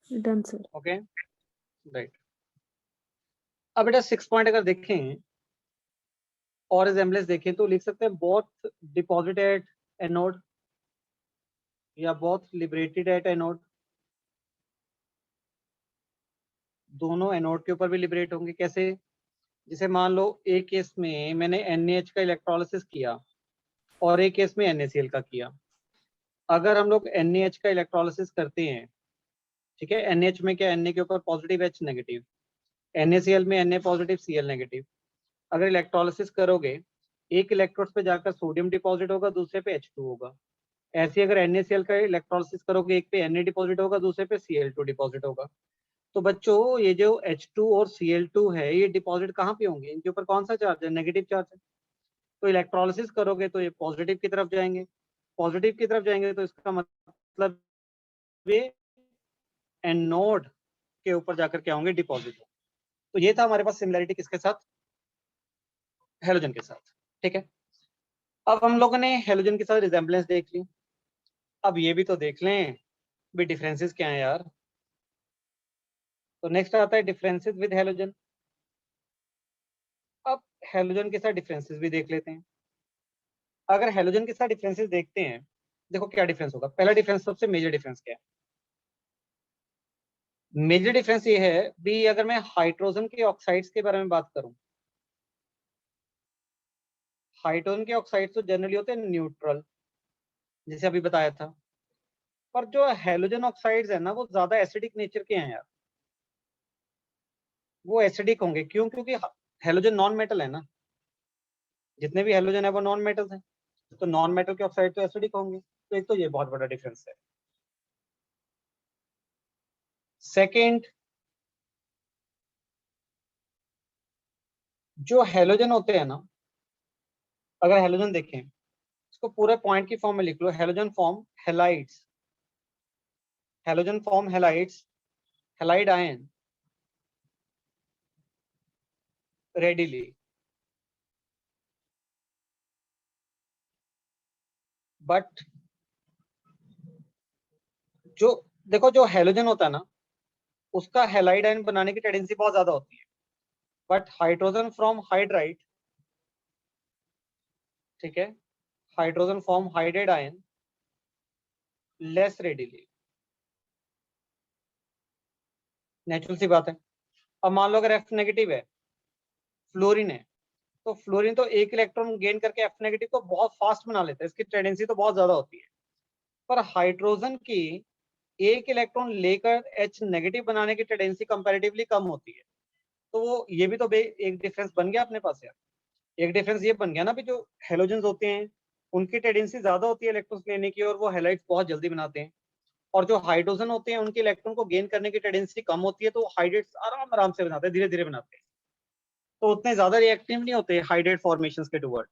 Done sir. Okay, right. अब बेटा 6 पॉइंट अगर देखें और रिजेम्बलेंस देखें, तो लिख सकते हैं बोथ डिपॉजिट एट एनोड या बोथ लिबरेटेड एट एनोड। दोनों एनोड के ऊपर भी लिबरेट होंगे। कैसे? जैसे मान लो एक केस में मैंने NaH का इलेक्ट्रोलिसिस किया, और एक केस में NaCl का किया। अगर हम लोग NaH का इलेक्ट्रोलिसिस करते हैं, ठीक है, NH में क्या, Na के ऊपर पॉजिटिव H नेगेटिव, NaCl में Na पॉजिटिव Cl नेगेटिव। अगर इलेक्ट्रोलिसिस करोगे, एक इलेक्ट्रोड पे जाकर सोडियम डिपॉजिट होगा, दूसरे पे H2 होगा। ऐसे अगर NaCl का इलेक्ट्रोलिसिस करोगे, एक पे Na डिपॉजिट होगा, दूसरे पे Cl2 डिपॉजिट होगा। तो बच्चों ये जो H2 और Cl2 है, ये डिपॉजिट कहाँ पे होंगे, इनके ऊपर कौन सा चार्ज है, नेगेटिव चार्ज है। तो इलेक्ट्रोलिसिस करोगे तो ये पॉजिटिव की तरफ जाएंगे, पॉजिटिव की तरफ जाएंगे तो इसका मतलब ये एनोड के ऊपर जाकर क्या होंगे, डिपॉजिट। तो ये था हमारे पास सिमिलैरिटी किसके साथ, हेलोजन के साथ। ठीक है, अब हम लोगों ने हेलोजन के साथ रिजेम्बलेंस देख ली, अब ये भी तो देख लें भी डिफरेंसेस क्या है यार। तो नेक्स्ट आता है डिफरेंसेस विद हेलोजन। अब हेलोजन के साथ डिफरेंसेस भी देख लेते हैं। अगर हेलोजन के साथ डिफरेंसेस देखते हैं, देखो क्या डिफरेंस होगा। पहला डिफरेंस, सबसे मेजर डिफरेंस क्या है, मेजर डिफरेंस ये है भी, अगर मैं हाइड्रोजन के ऑक्साइड्स के बारे में बात करूं, हाइड्रोजन के ऑक्साइड्स तो जनरली होते हैं न्यूट्रल, जैसे अभी बताया था। पर जो हेलोजन ऑक्साइड्स है ना, वो ज्यादा एसिडिक नेचर के हैं यार, वो एसिडिक होंगे। क्यों, क्योंकि हेलोजन नॉन मेटल है ना, जितने भी हेलोजन है वो नॉन मेटल है, तो नॉन मेटल के ऑक्साइड तो एसिडिक होंगे। तो एक तो ये बहुत बड़ा डिफरेंस है। सेकेंड, जो हेलोजन होते हैं ना, अगर हेलोजन देखें, इसको पूरे पॉइंट की फॉर्म में लिख लो, halogen form halides, halogen form halides, halide ion readily. But जो देखो, जो हेलोजन होता है ना, उसका हेलाइड आयन बनाने की टेंडेंसी बहुत ज्यादा होती है। बट हाइड्रोजन फ्रॉम हाइड्राइड, ठीक है, hydrogen from hydride ion less readily. Natural सी बात है। अब मान लो अगर F नेगेटिव है, फ्लोरीन है, तो फ्लोरीन तो एक इलेक्ट्रॉन गेन करके F नेगेटिव को बहुत फास्ट बना लेता है, इसकी टेंडेंसी तो बहुत ज्यादा होती है। पर हाइड्रोजन की एक इलेक्ट्रॉन लेकर H नेगेटिव बनाने की टेंडेंसी कंपैरेटिवली कम होती है। तो वो ये भी तो एक डिफरेंस बन गया अपने पास यार। एक डिफरेंस ये बन गया ना भी, जो हेलोजन होते हैं उनकी टेंडेंसी ज्यादा होती है इलेक्ट्रॉन्स लेने की, और वो हेलाइड्स बहुत जल्दी बनाते हैं। और जो हाइड्रोजन होते हैं उनके इलेक्ट्रॉन को गेन करने की टेंडेंसी कम होती है, तो हाइड्रेट्स आराम आराम से बनाते हैं, धीरे धीरे बनाते हैं। तो उतने ज्यादा रिएक्टिव नहीं होते हाइड्रेट फॉर्मेशन के टुवर्ड,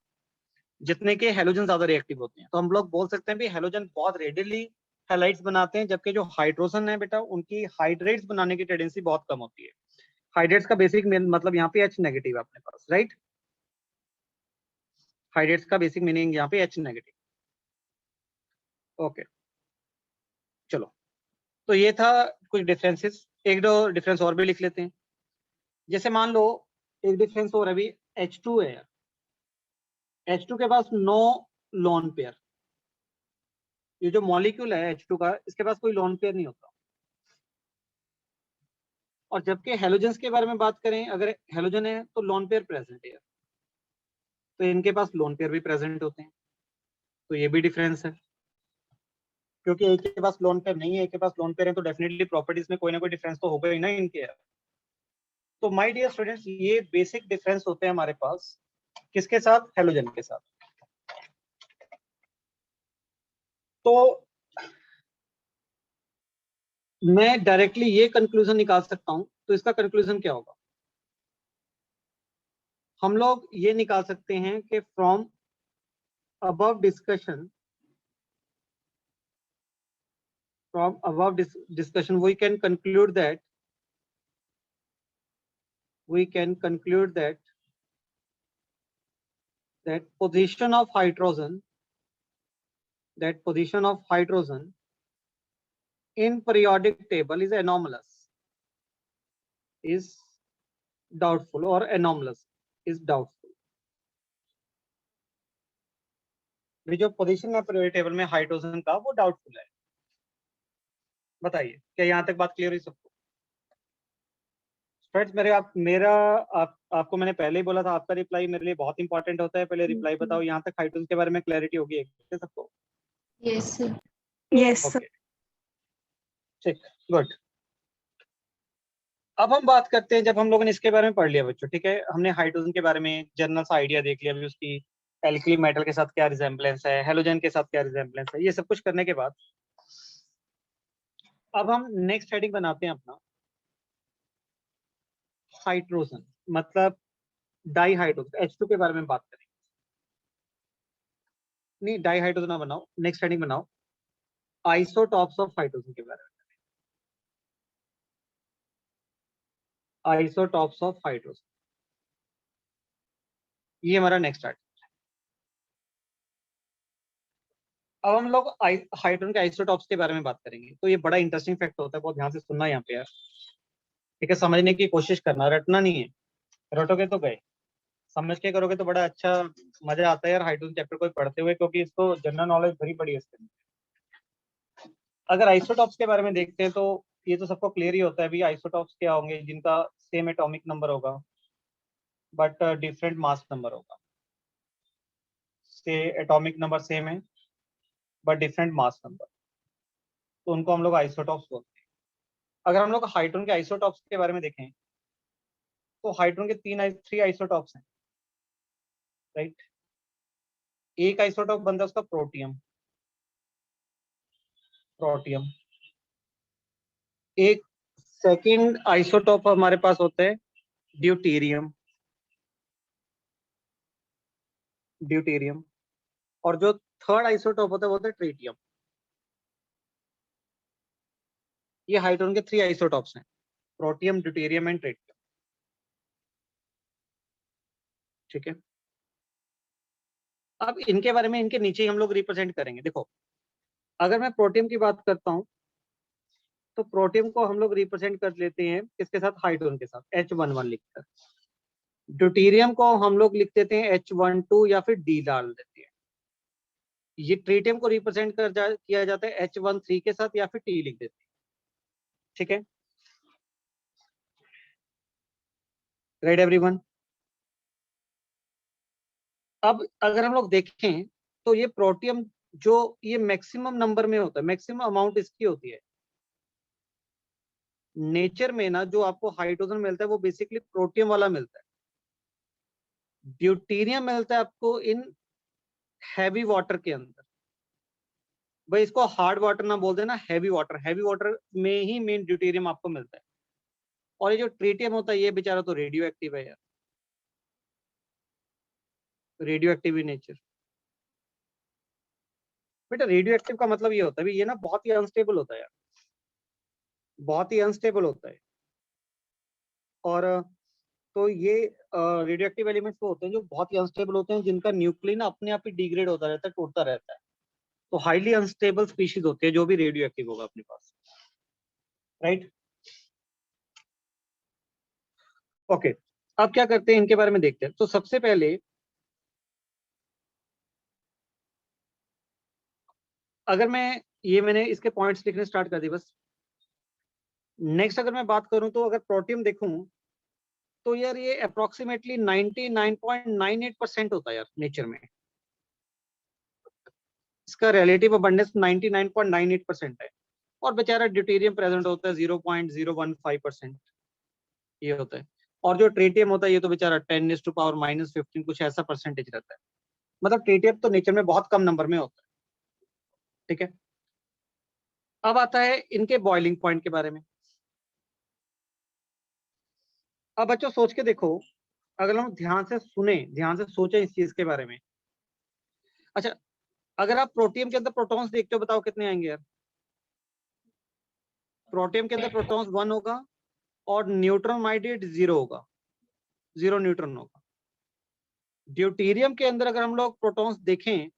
जितने के हेलोजन ज्यादा रिएक्टिव होते हैं। तो हम लोग बोल सकते हैं भी हेलोजन बहुत रेडिली हेलाइड्स बनाते हैं, जबकि जो हाइड्रोजन है बेटा, उनकी हाइड्रेट्स बनाने की टेंडेंसी बहुत कम होती है। हाइड्रेट्स का बेसिक मतलब यहाँ पे H नेगेटिव है अपने पास, राइट। हाइड्रेट्स का बेसिक मीनिंग यहाँ पे H नेगेटिव। ओके, चलो, तो ये था कुछ डिफरेंसेस। एक दो डिफरेंस और भी लिख लेते हैं। जैसे मान लो एक डिफरेंस और अभी H2 है, H2 के पास नो लोन पेयर। ये जो मॉलिक्यूल है H2 का, इसके पास कोई लोन पेयर नहीं होता। और जबकि हेलोजन्स के बारे में बात करें, अगर हेलोजन है तो लोन पेयर प्रेजेंट है, तो इनके पास लोन पेयर भी प्रेजेंट होते हैं। तो ये भी डिफरेंस है, क्योंकि एक के पास लोन पेयर नहीं है, एक के पास लोन पेयर है, तो डेफिनेटली प्रॉपर्टीज में कोई ना कोई डिफरेंस तो होगा ही ना इनके। तो माय डियर स्टूडेंट्स, ये बेसिक डिफरेंस होते हैं हमारे पास किसके साथ, हेलोजन के साथ। तो मैं डायरेक्टली ये कंक्लूजन निकाल सकता हूं, तो इसका कंक्लूजन क्या होगा, हम लोग ये निकाल सकते हैं कि from above discussion, we can conclude that that position of hydrogen in periodic table is anomalous, is doubtful, or anomalous is doubtful। जो पोजीशन है पीरियोडिक टेबल में हाइड्रोजन का, वो डाउटफुल है। बताइए क्या यहाँ तक बात क्लियर हुई सबको? फ्रेंड्स आपको मैंने पहले ही बोला था, आपका रिप्लाई मेरे लिए बहुत इंपॉर्टेंट होता है। पहले रिप्लाई बताओ, यहाँ तक हाइड्रोजन के बारे में क्लैरिटी होगी सबको? Yes sir. Yes sir. Okay, ठीक, गुड। अब हम बात करते हैं, जब हम लोगों ने इसके बारे में पढ़ लिया बच्चों, ठीक है, हमने हाइड्रोजन के बारे में जनरल सा आइडिया देख लिया, अभी उसकी एल्कली मेटल के साथ क्या रिजेम्बलेंस है, हेलोजन के साथ क्या रिजेम्बलेंस है, ये सब कुछ करने के बाद अब हम नेक्स्ट हेडिंग बनाते हैं अपना हाइड्रोजन, मतलब डाई हाइड्रोजन, H2 के बारे में बात करेंगे। नहीं, डाई हाइड्रोजन ना बनाओ, नेक्स्ट हेडिंग बनाओ आइसोटॉप्स ऑफ हाइड्रोजन के बारे में। आइसोटॉप्स ऑफ हाइड्रोजन, ये हमारा नेक्स्ट आर्टिकल। अब हम लोग हाइड्रोजन के आइसोटॉप्स के बारे में बात करेंगे। तो ये बड़ा इंटरेस्टिंग फैक्ट होता है, बहुत ध्यान से सुनना यहाँ पे यार, ठीक है, समझने की कोशिश करना, रटना नहीं है, रटोगे तो गए, समझ के करोगे तो बड़ा अच्छा मजा आता है यार हाइड्रोजन चैप्टर को पढ़ते हुए, क्योंकि इसको जनरल नॉलेज भरी पड़ी है इसके अंदर। अगर आइसोटॉप्स के बारे में देखते हैं तो ये तो सबको क्लियर ही होता है भी आइसोटॉप्स क्या होंगे, जिनका सेम एटॉमिक नंबर होगा बट डिफरेंट मास नंबर होगा। से एटॉमिक नंबर सेम है बट डिफरेंट मास नंबर, तो उनको हम लोग आइसोटॉप्स बोलते हैं। अगर हम लोग हाइड्रोजन के आइसोटॉप्स के बारे में देखें तो हाइड्रोजन के थ्री आइसोटॉप्स हैं, राइट। एक आइसोटॉप बनता है उसका प्रोटियम, प्रोटियम। एक सेकंड आइसोटॉप हमारे पास होता है ड्यूटेरियम, ड्यूटेरियम। और जो थर्ड आइसोटॉप होता है वो होता है ट्रिटियम। ये हाइड्रोजन के थ्री आइसोटॉप्स हैं, प्रोटियम, ड्यूटेरियम एंड ट्रिटियम, ठीक है। अब इनके बारे में इनके नीचे ही हम लोग रिप्रेजेंट करेंगे। देखो, अगर मैं प्रोटियम की बात करता हूं तो प्रोटियम को हम लोग रिप्रेजेंट कर लेते हैं किसके साथ, हाइड्रोजन के साथ, H11 लिखकर। ड्यूटेरियम को हम लोग लिख देते हैं H12 या फिर D डाल देते हैं। ये ट्रिटियम को रिप्रेजेंट किया जाता है H13 के साथ या फिर T लिख देते हैं, ठीक है, राइट एवरीवन। अब अगर हम लोग देखें तो ये प्रोटियम जो ये मैक्सिमम नंबर में होता है, मैक्सिमम अमाउंट इसकी होती है नेचर में ना, जो आपको हाइड्रोजन मिलता है वो बेसिकली प्रोटियम वाला मिलता है। ड्यूटेरियम मिलता है आपको इन हैवी वाटर के अंदर, भाई इसको हार्ड वाटर ना बोल देना, हैवी वाटर, हैवी वाटर में ही मेन ड्यूटेरियम आपको मिलता है। और ये जो ट्रिटियम होता है ये बेचारा तो रेडियो एक्टिव है यार, रेडियो एक्टिव इन नेचर। बेटा रेडियो एक्टिव का मतलब ये होता है ये ना बहुत ही अनस्टेबल होता है यार, बहुत ही अनस्टेबल होता है। और तो ये रेडियो एक्टिव एलिमेंट्स वो होते हैं जो बहुत ही अनस्टेबल होते हैं, जिनका न्यूक्लियस अपने आप ही डिग्रेड होता रहता है, टूटता रहता है। तो हाईली अनस्टेबल स्पीशीज होती है जो भी रेडियो एक्टिव होगा अपने पास, राइट। ओके, अब क्या करते हैं इनके बारे में देखते हैं। तो सबसे पहले अगर मैंने इसके पॉइंट्स लिखने स्टार्ट कर दिए बस। नेक्स्ट अगर मैं बात करूं तो अगर प्रोटियम देखूं तो यार ये अप्रोक्सीमेटली 99.98% होता है यार नेचर में, इसका रिलेटिव अबंडेंस 99.98% है। और बेचारा ड्यूटेरियम प्रेजेंट होता है 0.015%, ये होता है। और जो ट्रिटियम होता है ये तो बेचारा 10⁻⁻15 कुछ ऐसा परसेंटेज रहता है। मतलब ट्रिटियम तो नेचर में बहुत कम नंबर में होता है, ठीक है। अब आता है इनके बॉइलिंग पॉइंट के बारे में। अब बच्चों सोच के देखो, अगर हम ध्यान से सुने, ध्यान से सोचें इस चीज के बारे में। अच्छा, अगर आप प्रोटियम के अंदर प्रोटॉन्स देखते हो, बताओ कितने आएंगे यार। प्रोटियम के अंदर प्रोटॉन्स 1 होगा और न्यूट्रॉन माइडेड 0 होगा, 0 न्यूट्रॉन होगा। ड्यूटेरियम के अंदर अगर हम लोग प्रोटॉन्स देखें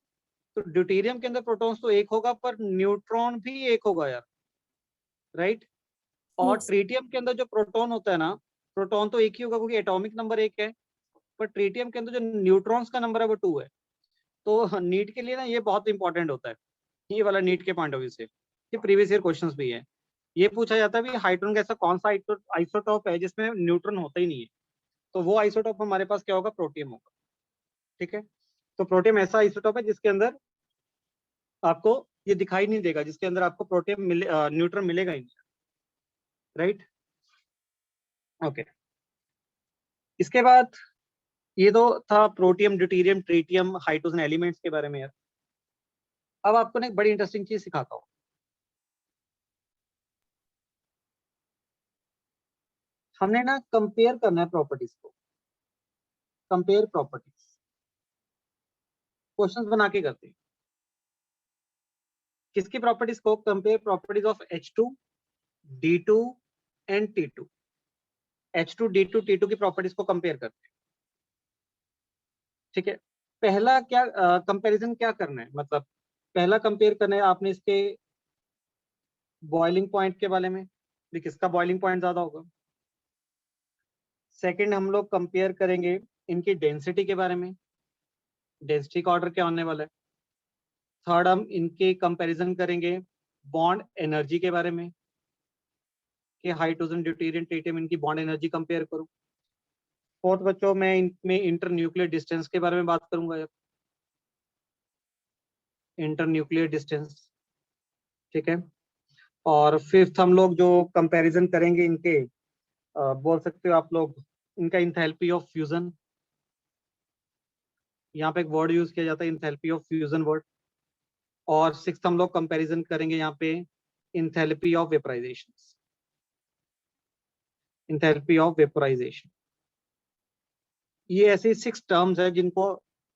तो ड्यूटेरियम के अंदर प्रोटॉन्स तो 1 होगा पर न्यूट्रॉन भी 1 होगा यार, राइट। और Yes. ट्रिटियम के अंदर जो प्रोटॉन होता है ना, प्रोटॉन तो 1 ही होगा क्योंकि एटॉमिक नंबर 1 है, पर ट्रिटियम के अंदर जो न्यूट्रॉन्स का नंबर है वो 2 है। तो नीट के लिए ना ये बहुत इंपॉर्टेंट होता है, ये वाला नीट के पॉइंट ऑफ व्यू से, ये प्रीवियस ईयर क्वेश्चंस भी है। ये पूछा जाता है भी हाइड्रोजन का ऐसा कौन सा आइसोटॉप है जिसमें न्यूट्रॉन होता ही नहीं है, तो वो आइसोटॉप हमारे पास क्या होगा, प्रोटियम होगा। ठीक है, तो प्रोटियम ऐसा आइसोटॉप है जिसके अंदर आपको ये दिखाई नहीं देगा, जिसके अंदर आपको प्रोटियम न्यूट्रॉन मिलेगा ही नहीं। Right, okay. इसके बाद ये तो था protium, deuterium, tritium, hydrogen elements के बारे में यार। अब आपको ना एक बड़ी इंटरेस्टिंग चीज सिखाता हूँ। हमने ना कंपेयर करना है प्रॉपर्टीज को, कंपेयर प्रॉपर्टीज, क्वेश्चंस बना के करते हैं। किसकी प्रॉपर्टीज को? Compare properties of H2, D2 and T2। H2, D2, T2 की प्रॉपर्टीज को कंपेयर करते हैं। ठीक है, पहला क्या कंपैरिजन क्या करना है, मतलब पहला कंपेयर करना है आपने इसके बॉइलिंग पॉइंट के बारे में, भी किसका बॉइलिंग पॉइंट ज्यादा होगा। सेकंड हम लोग कंपेयर करेंगे इनकी डेंसिटी के बारे में, डेंसिटी का ऑर्डर क्या होने वाला है। थर्ड हम इनके कंपैरिजन करेंगे बॉन्ड एनर्जी के बारे में, कि हाइड्रोजन, ड्यूटेरियम, ट्रिटियम, इनकी बॉन्ड एनर्जी कंपेयर करूं। फोर्थ बच्चों मैं इनमें इंटर न्यूक्लियर डिस्टेंस के बारे में बात करूंगा यार, इंटर न्यूक्लियर डिस्टेंस। ठीक है, और फिफ्थ हम लोग जो कंपैरिजन करेंगे इनके बोल सकते हो आप लोग इनका इंथैल्पी ऑफ फ्यूजन। यहाँ पे एक वर्ड यूज किया जाता है इंथैल्पी ऑफ फ्यूजन वर्ड। और सिक्स्थ हम लोग कंपैरिजन करेंगे यहाँ पे enthalpy of vaporisation, enthalpy of vaporisation. ये ऐसे 6 टर्म्स है जिनको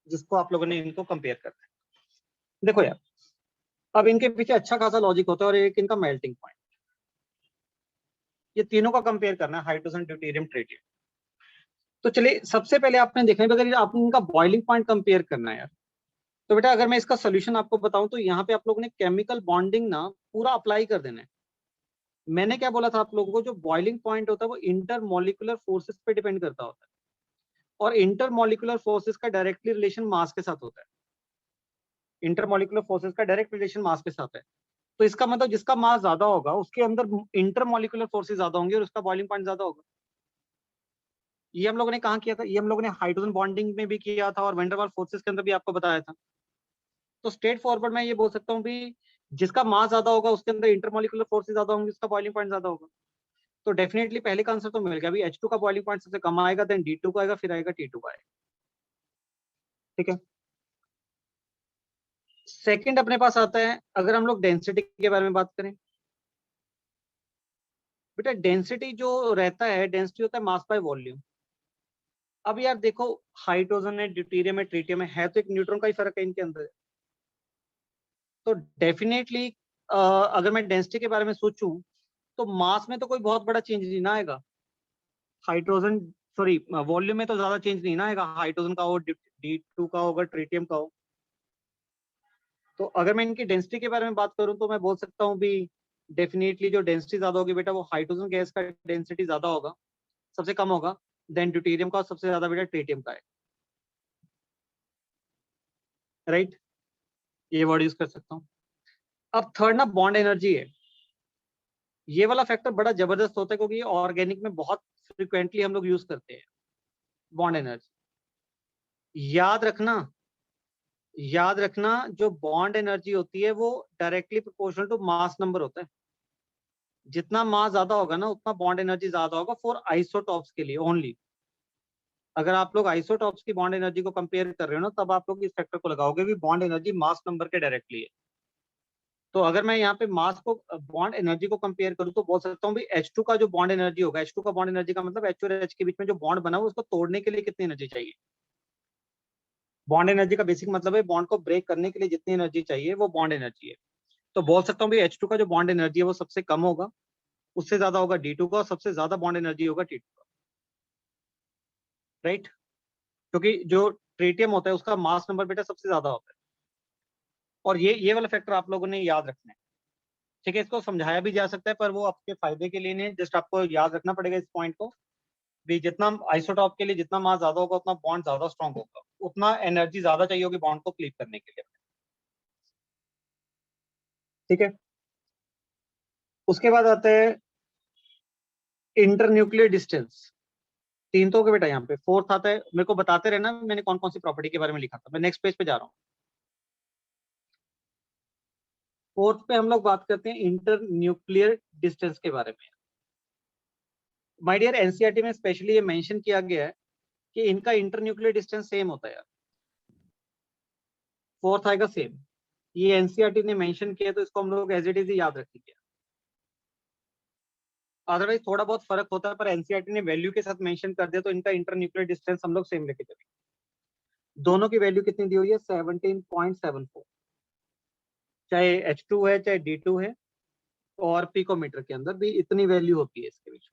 जिसको आप लोगों ने इनको कंपेयर करना है। देखो यार, अब इनके पीछे अच्छा खासा लॉजिक होता है और एक इनका मेल्टिंग पॉइंट। ये तीनों का कंपेयर करना है, हाइड्रोजन, ड्यूटेरियम, ट्रिटियम। तो चलिए सबसे पहले आपने देखना है अगर आपने इनका बॉइलिंग पॉइंट कंपेयर करना है यार, तो बेटा अगर मैं इसका सोल्यूशन आपको बताऊं तो यहाँ पे आप लोगों ने केमिकल बॉन्डिंग ना पूरा अप्लाई कर देना है। मैंने क्या बोला था आप लोगों को, जो बॉइलिंग पॉइंट होता है वो इंटरमोलिकुलर फोर्सेस पे डिपेंड करता होता है, और इंटरमोलिकुलर फोर्सेस का डायरेक्टली रिलेशन मास के साथ होता है। इंटरमोलिकुलर फोर्सेस का डायरेक्ट रिलेशन मास के साथ है। तो इसका मतलब जिसका मास ज्यादा होगा उसके अंदर इंटरमोलिकुलर फोर्सेस ज्यादा होंगे और उसका बॉइलिंग पॉइंट ज्यादा होगा। ये हम लोगों ने कहाँ किया था? ये हम लोगों ने हाइड्रोजन बॉन्डिंग में भी किया था और वैन डर वाल्स फोर्सेस के अंदर भी आपको बताया था। तो स्ट्रेट फॉरवर्ड मैं ये बोल सकता हूँ भी जिसका मास ज्यादा होगा उसके अंदर इंटरमोलिकुलर फोर्सेस ज्यादा होंगे, उसका बॉइलिंग पॉइंट ज्यादा होगा। तो डेफिनेटली पहले का आंसर तो मिल गया, अभी H2 का बॉइलिंग पॉइंट सबसे कम आएगा, देन D2 का आएगा, फिर आएगा T2 का आएगा। ठीक है, सेकंड अपने पास आता है अगर हम लोग डेंसिटी के बारे में बात करें। बेटा डेंसिटी जो रहता है, डेंसिटी होता है मास बाय वॉल्यूम। अब यार देखो, हाइड्रोजन है, ड्यूटेरियम है, ट्रिटियम है तो एक न्यूट्रॉन का ही फर्क है इनके अंदर। तो डेफिनेटली अगर मैं डेंसिटी के बारे में सोचूं तो मास में तो कोई बहुत बड़ा चेंज नहीं ना आएगा। हाइड्रोजन, सॉरी, वॉल्यूम में तो ज्यादा चेंज नहीं ना आएगा, हाइड्रोजन का हो, D2 का होगा, ट्रिटियम का हो। तो अगर मैं इनकी डेंसिटी के बारे में बात करूं तो मैं बोल सकता हूँ भी डेफिनेटली जो डेंसिटी ज्यादा होगी बेटा वो हाइड्रोजन गैस का डेंसिटी ज्यादा होगा, सबसे कम होगा, देन ड्यूटेरियम का, सबसे ज्यादा बेटा ट्रिटियम का है। राइट, ये वर्ड यूज कर सकता हूँ। अब थर्ड ना बॉन्ड एनर्जी है। ये वाला फैक्टर बड़ा जबरदस्त होता है क्योंकि ये ऑर्गेनिक में बहुत फ्रिक्वेंटली हम लोग यूज करते हैं बॉन्ड एनर्जी। याद रखना, याद रखना, जो बॉन्ड एनर्जी होती है वो directly proportional to mass number होता है। जितना मास ज्यादा होगा ना उतना बॉन्ड एनर्जी ज्यादा होगा फॉर आइसोटॉप्स के लिए ओनली। अगर आप लोग आइसोटॉप्स की बॉन्ड एनर्जी को कंपेयर कर रहे हो ना तब आप लोग इस फैक्टर को लगाओगे भी बॉन्ड एनर्जी मास नंबर के डायरेक्टली है। तो अगर मैं यहाँ पे मास को बॉन्ड एनर्जी को कंपेयर करूँ तो बोल सकता हूँ भी H2 का जो बॉन्ड एनर्जी होगा, H2 का बॉन्ड एनर्जी का मतलब H और H के बीच में जो बॉन्ड बना हुआ उसको तोड़ने के लिए कितनी एनर्जी चाहिए। बॉन्ड एनर्जी का बेसिक मतलब है बॉन्ड को ब्रेक करने के लिए जितनी एनर्जी चाहिए वो बॉन्ड एनर्जी है। तो बोल सकता हूँ भी H2 का जो बॉन्ड एनर्जी है वो सबसे कम होगा, उससे ज्यादा होगा D2 का, और सबसे ज्यादा बॉन्ड एनर्जी होगा T2 का। राइट, क्योंकि जो ट्रिटियम होता है उसका मास नंबर बेटा सबसे ज्यादा होता है। और ये वाला फैक्टर आप लोगों ने याद रखना है। ठीक है, इसको समझाया भी जा सकता है पर वो आपके फायदे के लिए नहीं, जस्ट आपको याद रखना पड़ेगा इस पॉइंट को भी जितना आइसोटॉप के लिए जितना मास ज्यादा होगा उतना बॉन्ड ज्यादा स्ट्रांग होगा, उतना एनर्जी ज्यादा चाहिए होगी बॉन्ड को क्लीव करने के लिए। ठीक है, उसके बाद आता है इंटरन्यूक्लियर डिस्टेंस। 3 तो हो गए बेटा यहाँ पे। फोर्थ आता है, मेरे को बताते रहना मैंने कौन कौन सी प्रॉपर्टी के बारे में लिखा था। मैं नेक्स्ट पेज पे जा रहा हूँ। फोर्थ पे हम लोग बात करते हैं इंटरन्यूक्लियर डिस्टेंस के बारे में। माय डियर, एनसीईआरटी में स्पेशली ये मेंशन किया गया है कि इनका इंटरन्यूक्लियर डिस्टेंस सेम होता है यार। फोर्थ आएगा सेम। ये एनसीईआरटी ने मेंशन किया तो इसको हम लोग एज इट इज ही याद रखेंगे। अदरवाइज थोड़ा बहुत फर्क होता है, पर एनसीईआरटी ने वैल्यू के साथ मेंशन कर दिया तो इनका इंटरन्यूक्लियर डिस्टेंस हम लोग सेम लेके चलेंगे। दोनों की वैल्यू कितनी दी हुई है? 17.74। चाहे H2 है चाहे D2 है, और पिकोमीटर के अंदर भी इतनी वैल्यू होती है इसके बीच।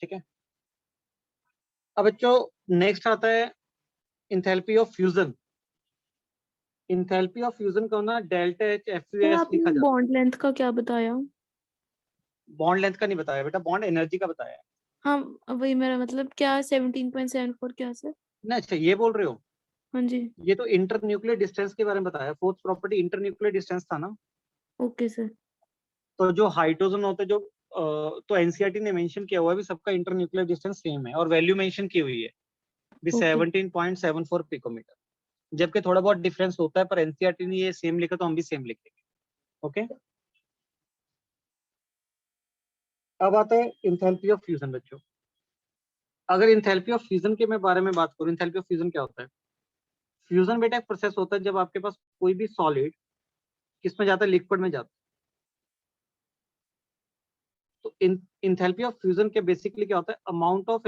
ठीक है। अब बच्चों नेक्स्ट आता है enthalpy of fusion. Enthalpy of fusion को ना delta H F sir S आपने लिखा जाता बॉन्ड लेंथ का क्या बताया? है। बॉन्ड लेंथ का नहीं बताया बेटा, बॉन्ड एनर्जी का बताया है। हाँ वही मेरा मतलब, क्या 17.74 क्या सर? ना अच्छा ये बोल रहे हो? हाँ जी। ये तो इंटरन्यूक्लियर डिस्टेंस के बारे में बताया। फोर्थ प्रॉपर्टी इंटरन्यूक्लियर डिस्टेंस था ना। Okay sir. तो जो हाइड्रोजन होते जो तो एनसीईआरटी ने मेंशन किया हुआ है भी सबका इंटरन्यूक्लियर डिस्टेंस सेम है और वैल्यू मेंशन की हुई है भी ओके 17.74 पिकोमीटर। जबकि थोड़ा बहुत डिफरेंस होता है, पर एनसीईआरटी ने ये सेम लिखा तो हम भी सेम लिखेंगे। ओके। अब आता है इंथैल्पी ऑफ फ्यूजन बच्चों। अगर इंथैल्पी ऑफ फ्यूजन के मैं बारे में बात करूं, इंथैल्पी ऑफ फ्यूजन क्या होता है? फ्यूजन बेटा एक प्रोसेस होता है जब आपके पास कोई भी सॉलिड किसमें जाता है? लिक्विड में जाता है। तो इंथैल्पी ऑफ फ्यूजन के बेसिकली क्या होता है? Amount of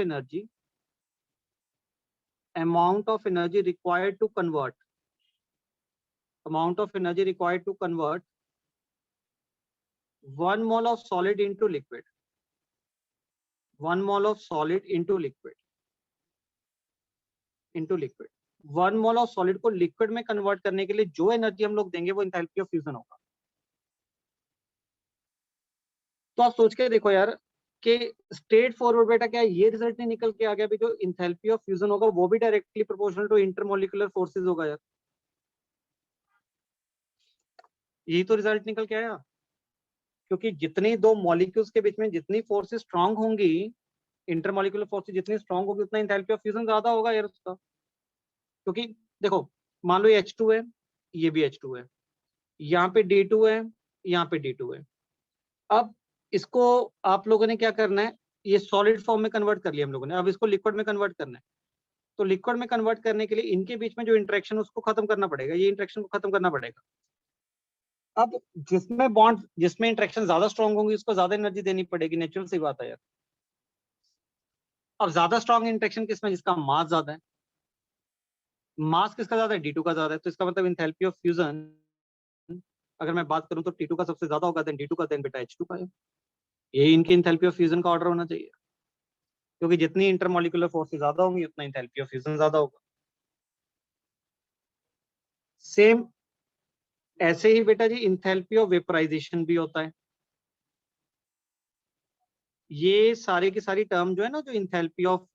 energy required to convert one mole of solid into liquid, 1 mole of solid into liquid 1 mole of solid को लिक्विड में कन्वर्ट करने के लिए जो एनर्जी हम लोग देंगे वो इंथैल्पी ऑफ फ्यूजन होगा। तो आप सोच के देखो यार कि स्ट्रेट फॉरवर्ड बेटा क्या ये रिजल्ट नहीं निकल के आ गया भी जो इंथैल्पी ऑफ फ्यूजन होगा वो भी directly proportional to intermolecular forces होगा यार। यही तो रिजल्ट निकल के आया, क्योंकि जितनी दो मॉलिक्यूल्स के बीच में जितनी फोर्सेस स्ट्रांग होंगी, इंटरमोलिकुलर फोर्सेस जितनी स्ट्रांग होगी उतना इंथैल्पी ऑफ फ्यूजन ज्यादा होगा यार उसका। क्योंकि देखो मान लो ये H2 है, ये भी H2 है, यहाँ पे D2 है, यहाँ पे D2 है। अब इसको आप लोगों ने क्या करना है? ये सॉलिड फॉर्म में कन्वर्ट कर लिया हम लोगों ने, अब इसको लिक्विड में कन्वर्ट करना है। तो लिक्विड में कन्वर्ट करने के लिए इनके बीच में जो इंटरेक्शन उसको खत्म करना पड़ेगा, ये इंटरेक्शन को खत्म करना पड़ेगा। अब जिसमें इंटरेक्शन ज्यादा स्ट्रांग होंगी उसको ज्यादा एनर्जी देनी पड़ेगी, नेचुरल सी बात है यार। अब ज्यादा स्ट्रांग इंटरेक्शन किसमें? जिसका मास ज्यादा है। मास किसका ज्यादा है? D2 का ज्यादा है। तो इसका मतलब इंथैल्पी ऑफ फ्यूजन अगर मैं बात करूं तो T2 का सबसे ज्यादा होगा, देन D2 का, देन बेटा H2 का है। यही इनकी इंथैल्पी ऑफ फ्यूजन का ऑर्डर होना चाहिए, क्योंकि जितनी इंटरमोलिकुलर फोर्सेस ज्यादा होंगी उतना इंथैल्पी ऑफ फ्यूजन ज्यादा होगा। सेम ऐसे ही बेटा जी इंथैल्पी ऑफ वेपराइजेशन भी होता है। ये सारी की सारी टर्म जो है ना, जो enthalpy of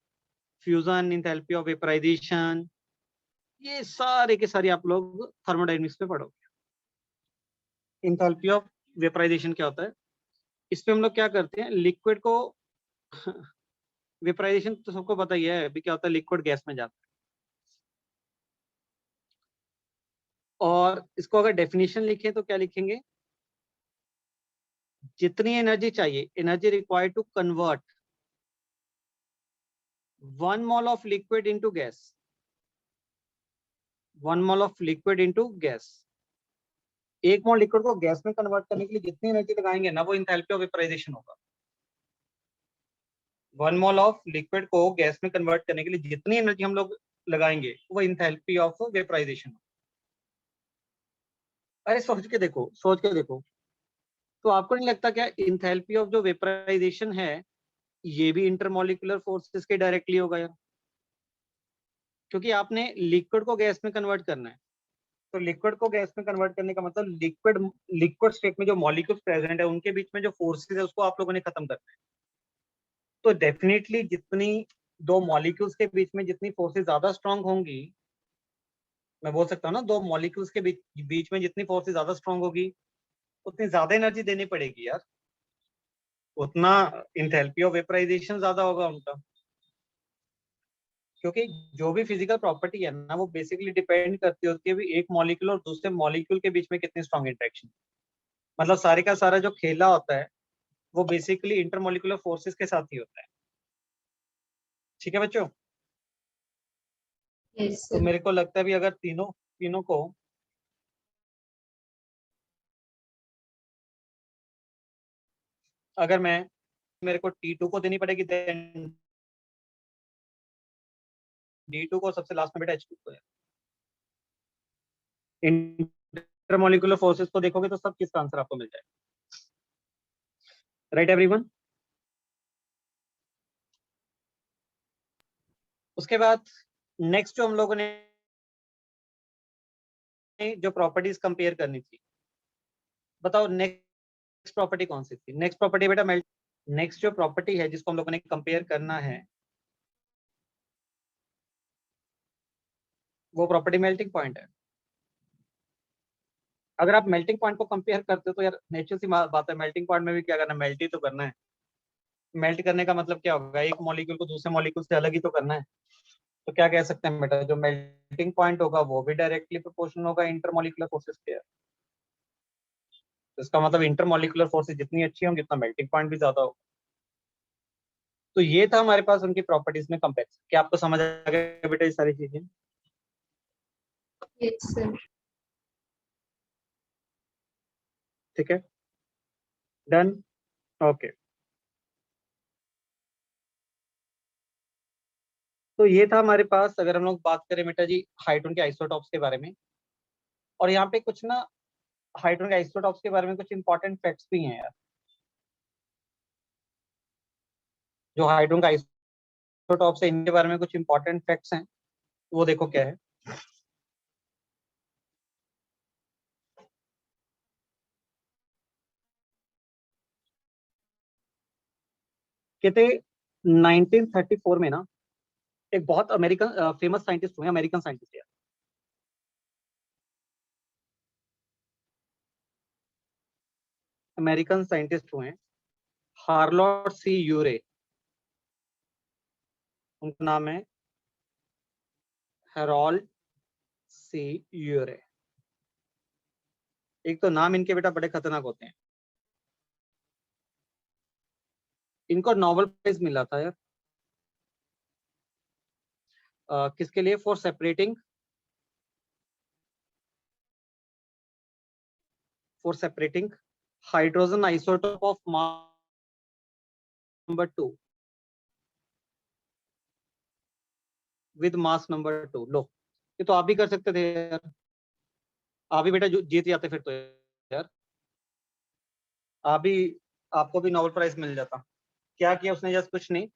fusion, enthalpy of vaporisation, ये सारे के सारे आप लोग थर्मोडायनेमिक्स में पढ़ोगे। इंथैल्पी ऑफ वेपराइजेशन क्या होता है? इसमें हम लोग क्या करते हैं, लिक्विड को वेपराइजेशन तो सबको पता ही है अभी क्या होता है, लिक्विड गैस में जाता है। और इसको अगर डेफिनेशन लिखें तो क्या लिखेंगे? जितनी एनर्जी चाहिए, energy required to convert 1 mole of liquid into gas, 1 mole of liquid into gas। एक मोल लिक्विड को गैस में कन्वर्ट करने के लिए जितनी एनर्जी लगाएंगे ना वो इंथैल्पी ऑफ वेपराइजेशन होगा। 1 मोल ऑफ लिक्विड को गैस में कन्वर्ट करने के लिए जितनी एनर्जी हम लोग लगाएंगे वो इंथैल्पी ऑफ वेपराइजेशन। अरे सोच के देखो, सोच के देखो, तो आपको नहीं लगता क्या इंथैल्पी ऑफ जो वेपराइजेशन है ये भी इंटरमोलिकुलर फोर्सेस के डायरेक्टली होगा यार? क्योंकि आपने लिक्विड को गैस में कन्वर्ट करना है, तो लिक्विड को गैस में कन्वर्ट करने का मतलब लिक्विड स्टेट में जो मॉलिक्यूल्स प्रेजेंट है उनके बीच में जो फोर्सेस है उसको आप लोगों ने खत्म करना है। तो डेफिनेटली जितनी दो मॉलिक्यूल्स के बीच में जितनी फोर्सेस ज्यादा स्ट्रांग होंगी, मैं बोल सकता हूँ ना, दो मॉलिक्यूल्स के बीच में जितनी फोर्सेस ज्यादा स्ट्रांग होगी उतनी ज्यादा एनर्जी देनी पड़ेगी यार। उतना इंथैल्पी ऑफ वेपराइजेशन ज्यादा होगा उनका, क्योंकि जो भी फिजिकल प्रॉपर्टी है ना वो बेसिकली डिपेंड करती होती है भी एक मॉलिक्यूल और दूसरे मॉलिक्यूल के बीच में कितनी स्ट्रॉन्ग इंटरेक्शन। मतलब सारे का सारा जो खेला होता है वो बेसिकली इंटरमोलिकुलर फोर्सेस के साथ ही होता है। ठीक है बच्चों, यस तो सर। मेरे को लगता है भी अगर तीनों तीनों को अगर मैं मेरे को T2 को देनी पड़ेगी, देन D2 को, सबसे लास्ट में बेटा H2 को है। इंटरमोलिकुलर फोर्सेस को देखोगे तो सब किसका आंसर आपको मिल जाएगा। Right everyone. उसके बाद नेक्स्ट जो हम लोगों ने जो प्रॉपर्टीज कंपेयर करनी थी, बताओ नेक्स्ट प्रॉपर्टी कौन सी थी? नेक्स्ट प्रॉपर्टी बेटा मेल्ट। नेक्स्ट जो प्रॉपर्टी है जिसको हम लोगों ने कंपेयर करना है वो प्रॉपर्टी मेल्टिंग पॉइंट है। अगर आप मेल्टिंग पॉइंट को कंपेयर करते हो तो यार नेचुरल सी बात है, मेल्टिंग पॉइंट में भी क्या करना है, मेल्ट ही तो करना है। मेल्ट करने का मतलब क्या होगा, एक मॉलिक्यूल को दूसरे मॉलिक्यूल से अलग ही तो करना है। तो क्या कह सकते हैं बेटा, जो मेल्टिंग पॉइंट होगा वो भी डायरेक्टली प्रोपोर्शनल होगा इंटरमॉलिक्यूलर फोर्सेस के। तो इसका मतलब इंटरमॉलिक्यूलर फोर्सेस जितनी अच्छी होंगी उतना मेल्टिंग पॉइंट भी ज्यादा होगा। तो ये था हमारे पास उनकी प्रॉपर्टीज में कंपेरिजन। क्या आपको समझ आ गया बेटा ये सारी चीजें? Yes sir. ठीक है, डन, ओके। तो ये था हमारे पास, अगर हम लोग बात करें बेटा जी हाइड्रोजन के आइसोटॉप्स के बारे में। और यहाँ पे कुछ ना हाइड्रोजन के आइसोटॉप्स के बारे में कुछ इंपॉर्टेंट फैक्ट्स भी हैं यार। जो हाइड्रोजन का आइसोटॉप्स है इनके बारे में कुछ इंपॉर्टेंट फैक्ट्स हैं, वो देखो क्या है। कहते 1934 में ना एक बहुत अमेरिकन फेमस साइंटिस्ट हुए, अमेरिकन साइंटिस्ट है, अमेरिकन साइंटिस्ट हुए, हार्लोट सी यूरे, उनका नाम है हेरोल्ड सी यूरे। एक तो नाम इनके बेटा बड़े खतरनाक होते हैं। इनको नोबेल प्राइज मिला था यार, किसके लिए, for separating hydrogen isotope of mass number 2 with mass number 2। लो, ये तो आप भी कर सकते थे यार, आप भी बेटा जीत जाते फिर तो यार, आप भी, आपको भी नोबेल प्राइज मिल जाता। क्या किया उसने, जस्ट कुछ नहीं,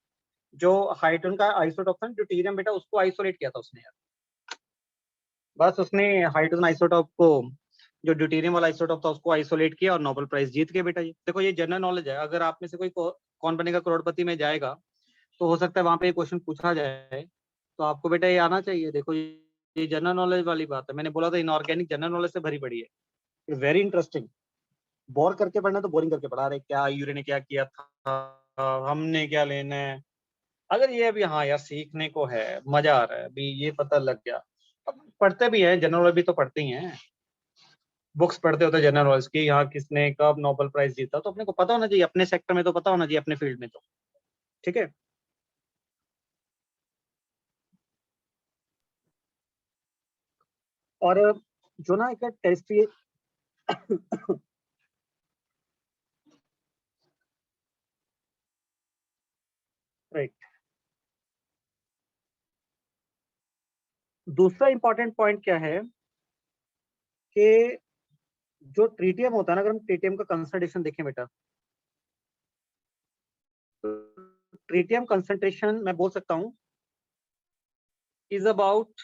जो हाइड्रोजन का आइसोटोप था ड्यूटेरियम बेटा, उसको आइसोलेट किया था उसने यार। बस उसने हाइड्रोजन आइसोटोप को, जो ड्यूटेरियम वाला आइसोटोप था उसको आइसोलेट किया और नोबेल प्राइज जीत गए बेटा। ये देखो ये जनरल नॉलेज है, अगर आप में से कोई कौन बनेगा करोड़पति में जाएगा तो हो सकता है वहां पे ये क्वेश्चन पूछा जाए, तो आपको बेटा ये आना चाहिए। देखो ये जनरल नॉलेज वाली बात है, मैंने बोला था इनऑर्गेनिक जनरल नॉलेज से भरी पड़ी है, वेरी इंटरेस्टिंग। बोर करके पढ़ना तो बोरिंग करके पढ़ा रहे, क्या यूरे ने क्या किया था, हमने क्या लेना है। अगर ये अभी हाँ यार सीखने को है, मजा आ रहा है, अभी ये पता लग गया। अब पढ़ते भी हैं जनरल नॉलेज भी तो पढ़ते ही हैं, बुक्स पढ़ते होते जनरल नॉलेज की, यहाँ किसने कब नोबेल प्राइज जीता, तो अपने को पता होना चाहिए, अपने सेक्टर में तो पता होना चाहिए, अपने फील्ड में तो। ठीक है, और जो ना एक टेरेस्ट्रियल राइट, दूसरा इंपॉर्टेंट पॉइंट क्या है कि जो ट्रीटियम होता है ना, अगर हम ट्रीटियम का कंसंट्रेशन देखें बेटा, तो ट्रीटियम कंसंट्रेशन मैं बोल सकता हूं इज अबाउट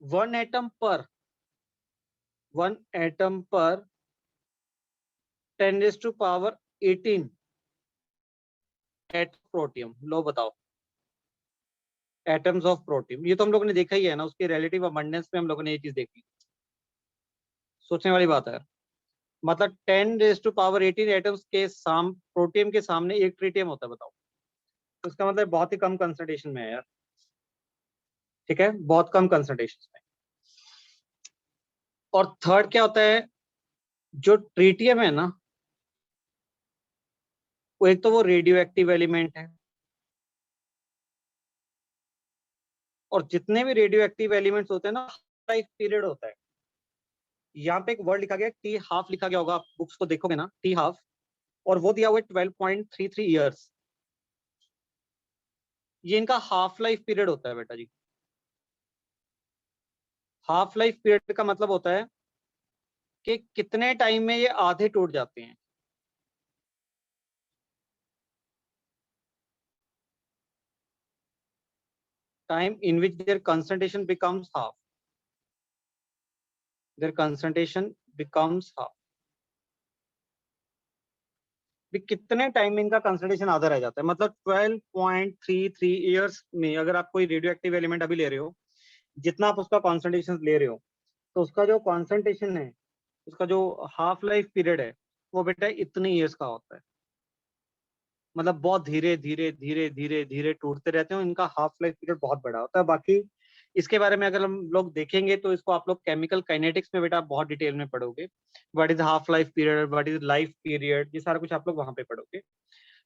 वन एटम पर 10⁻18 एट प्रोटियम। लो बताओ, एटम्स ऑफ प्रोटियम, ये तो हम लोगों ने देखा ही है ना, उसके रिलेटिव अबंडेंस में हम लोगों ने ये चीज देखी। सोचने वाली बात है। मतलब 10⁻18 एटम्स के प्रोटियम के सामने एक ट्रिटियम होता है, बताओ। तो इसका मतलब बहुत ही कम कंसंट्रेशन में है यार, ठीक है, बहुत कम कंसंट्रेशन में। और थर्ड क्या होता है, जो ट्रिटियम है ना, वो एक तो वो रेडियो एक्टिव एलिमेंट है, और जितने भी रेडियो एक्टिव एलिमेंट्स होते हैं ना, लाइफ पीरियड होता है। यहाँ पे एक वर्ड लिखा गया टी हाफ, लिखा गया होगा, आप बुक्स को देखोगे ना, टी हाफ, और वो दिया हुआ है 12.33 ईयर्स। ये इनका हाफ लाइफ पीरियड होता है बेटा जी। हाफ लाइफ पीरियड का मतलब होता है कि कितने टाइम में ये आधे टूट जाते हैं। Time in which there concentration becomes half, there concentration becomes half, कितने टाइम में इनका कंसंट्रेशन आधा रह जाता है। मतलब 12.33 ईयर्स में अगर आप कोई रेडियो एक्टिव एलिमेंट अभी ले रहे हो, जितना आप उसका कॉन्सेंट्रेशन ले रहे हो, तो उसका जो कॉन्सेंट्रेशन है, उसका जो हाफ लाइफ पीरियड है, वो बेटा इतने ईयर्स का होता है। मतलब बहुत धीरे धीरे धीरे धीरे धीरे टूटते रहते हैं, इनका हाफ लाइफ पीरियड बहुत बड़ा होता है। बाकी इसके बारे में अगर हम लोग देखेंगे तो इसको आप लोग केमिकल काइनेटिक्स में बेटा बहुत डिटेल में पढ़ोगे। What is half life period, what is life period, ये सारा कुछ आप लोग वहां पे पढ़ोगे।